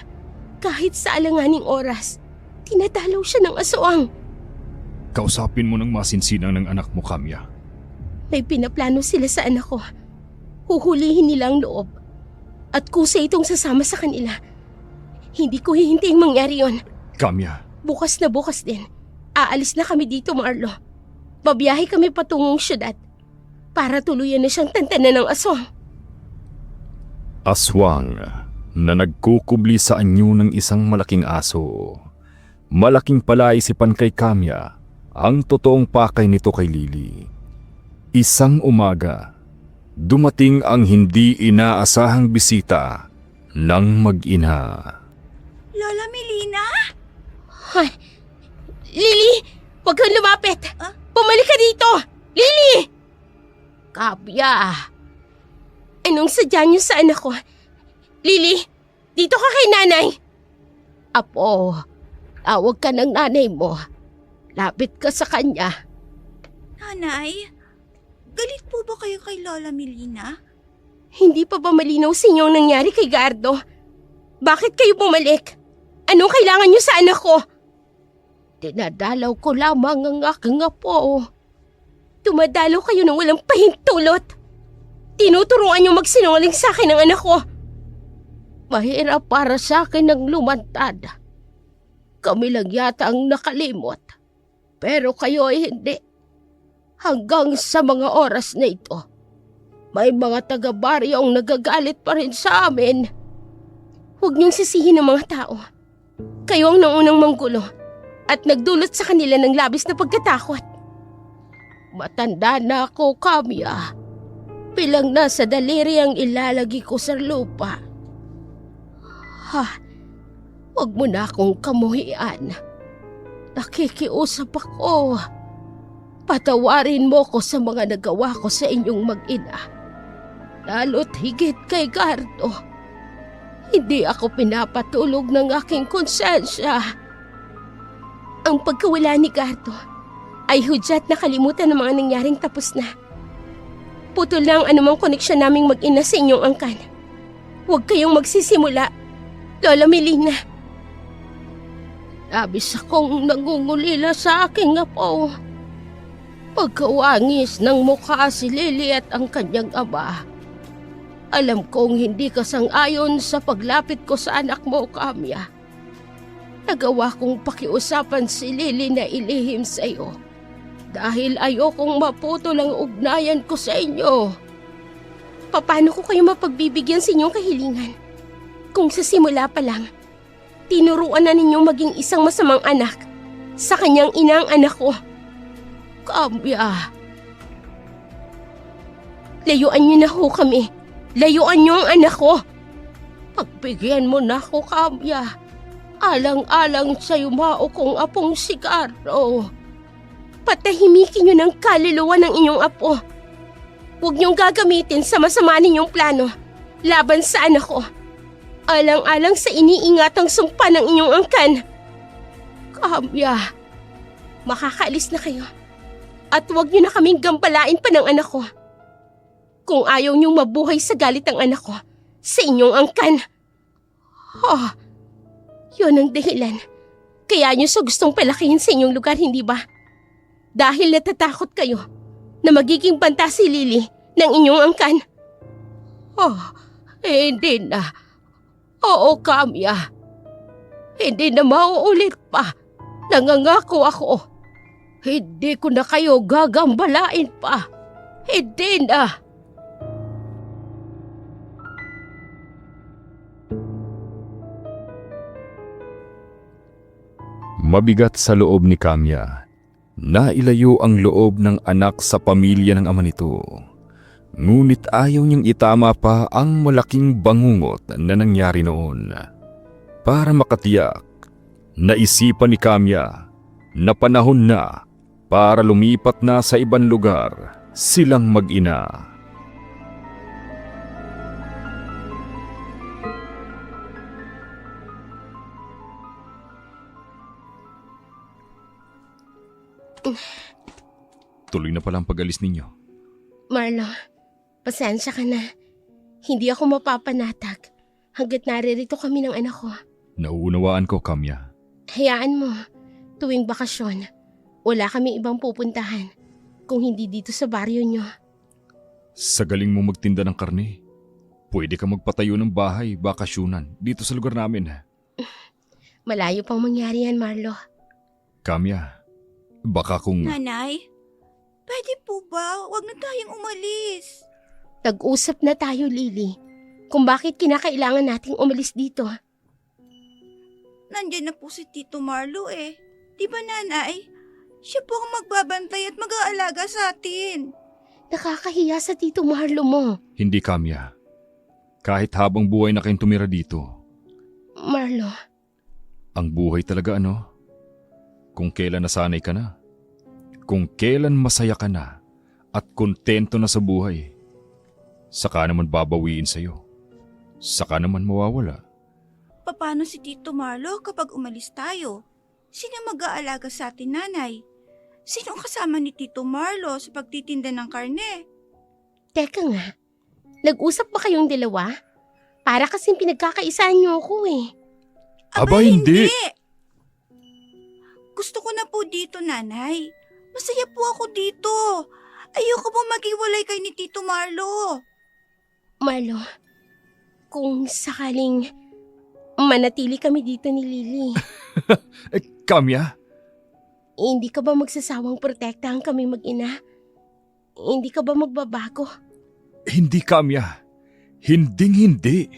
kahit sa alanganing oras, tinadalaw siya ng aswang. Kausapin mo ng masinsinang ng anak mo, Kamya. May pinaplano sila sa anak ko. Huhulihin nila ang loob. At kusa itong sasama sa kanila. Hindi ko hihintayin mangyari yon. Kamya, Bukas na bukas din. Aalis na kami dito, Marlo. Babiyahe kami patungong syudad para tuluyan na siyang tantanan ng aswang. aswang na nagkukubli sa anyo ng isang malaking aso. Malaking palaisipan kay Kamya ang totoong pakay nito kay Lily. Isang umaga, dumating ang hindi inaasahang bisita ng mag-ina. Lola Melina? Lily! Huwag kang lumapit! Bumalik ka dito! Lily! Kapya! Anong sadya niyo sa anak ko? Lily! Dito ka kay nanay! Apo, tawag ka ng nanay mo. Lapit ka sa kanya. Nanay? Galit po ba kayo kay Lola Melina? Hindi pa ba malinaw sa inyo ang nangyari kay Gardo? Bakit kayo bumalik? Anong kailangan niyo sa anak ko? Dinadalaw ko lamang ang aking apo. Tumadalaw kayo ng walang pahintulot. Tinuturuan niyo magsinungaling sa akin ang anak ko. Mahirap para sa akin ang lumantad. Kami lang yata ang nakalimot. Pero kayo ay hindi. Hanggang sa mga oras na ito, may mga taga-baryo ang nagagalit pa rin sa amin. Huwag niyong sisihin ang mga tao. Kayo ang naunang manggulo at nagdulot sa kanila ng labis na pagkatakot. Matanda na ako, Kamya. Bilang nasa daliri ang ilalagi ko sa lupa. Huwag mo na akong kamuhian. Nakikiusap ako. Patawarin mo ko sa mga nagawa ko sa inyong mag-ina. Lalo't higit kay Gardo. Hindi ako pinapatulog ng aking konsensya. Ang pagkawala ni Gardo ay hudyat na kalimutan ng mga nangyaring tapos na. Putol na ang anumang koneksyon naming mag-ina sa inyong angkan. Huwag kayong magsisimula, Lola Melina. Labis akong nangungulila sa aking apo. Pagkawangis ng mukha si Lily at ang kanyang ama. Alam kong hindi ka sang-ayon sa paglapit ko sa anak mo, Kamya. Nagawa kong pakiusapan si Lily na ilihim sa iyo dahil ayokong maputol ang ugnayan ko sa inyo. Paano ko kayo mapagbibigyan sa inyong kahilingan kung sa simula pa lang tinuruan na ninyong maging isang masamang anak sa kanyang inang anak ko? Kamya, layuan niyo na ho kami. Layuan niyo ang anak ko. Pagbigyan mo na ako, Kamya. Alang-alang sa yumao kong apong si Gardo. Patahimikin niyo ng kaluluwa ng inyong apo. Huwag niyong gagamitin sa masama ninyong plano laban sa anak ko. Alang-alang sa iniingatang sumpa ng inyong angkan. Kamya, makakaalis na kayo. At huwag niyo na kaming gambalain pa ng anak ko. Kung ayaw niyong mabuhay sa galit ang anak ko sa inyong angkan. Yun ang dahilan. Kaya niyo sa gustong palakihin sa inyong lugar, hindi ba? Dahil natatakot kayo na magiging banta si Lily ng inyong angkan. Hindi na. Oo, Kamya. Hindi na mauulit pa. Nangangako ako. Hindi ko na kayo gagambalain pa. Hindi na. Mabigat sa loob ni Kamya. Nailayo ang loob ng anak sa pamilya ng ama nito. Ngunit ayaw niyang itama pa ang malaking bangungot na nangyari noon. Para makatiyak, naisipan ni Kamya na panahon na para lumipat na sa ibang lugar silang mag-ina. Tuloy na pala ang pag-alis ninyo. Marlo, pasensya ka na. Hindi ako mapapanatag hanggat naririto kami ng anak ko. Nauunawaan ko, Kamya. Hayaan mo, tuwing bakasyon, wala kami ibang pupuntahan kung hindi dito sa baryo nyo. Sa galing mo magtinda ng karne, pwede ka magpatayo ng bahay, bakasyunan, dito sa lugar namin. Malayo pang mangyari yan, Marlo. Kamya, baka kung... Nanay, pwede po ba? Huwag na tayong umalis. Nag-usap na tayo, Lily, kung bakit kinakailangan nating umalis dito. Nandiyan na po si Tito Marlo eh. Di ba, Nanay? Siya po ang magbabantay at mag-aalaga sa atin. Nakakahiya sa Tito Marlo mo. Hindi, Kamya. Kahit habang buhay na kayong tumira dito. Marlo, Ang buhay talaga ano? Kung kailan nasanay ka na. Kung kailan masaya ka na at kontento na sa buhay. Saka naman babawiin sa'yo. Saka naman mawawala. Paano si Tito Marlo kapag umalis tayo? Sino mag-aalaga sa atin, Nanay? Sino ang kasama ni Tito Marlo sa pagtitinda ng karne? teka nga. Nag-usap ba kayong dalawa? Para kasing pinagkakaisahan niyo ako eh. Aba, hindi! Gusto ko na po dito, Nanay. Masaya po ako dito. Ayoko po maghiwalay kay ni Tito Marlo. Marlo, kung sakaling manatili kami dito ni Lily, Kamya, hindi ka ba magsasawang protektahan kami mag-ina? Hindi ka ba magbabago? hindi Kamya. Hinding-hindi.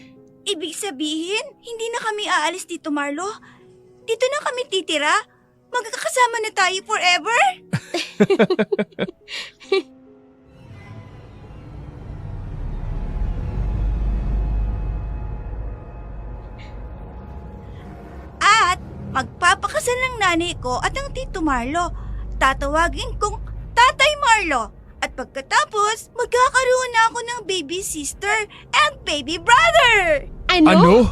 Ibig sabihin, hindi na kami aalis, Tito Marlo? Dito na kami titira? Magkakasama na tayo forever? At magpapakasal ng nanay ko at ang Tito Marlo. Tatawagin kong Tatay Marlo. At pagkatapos, magkakaroon na ako ng baby sister and baby brother! Ano?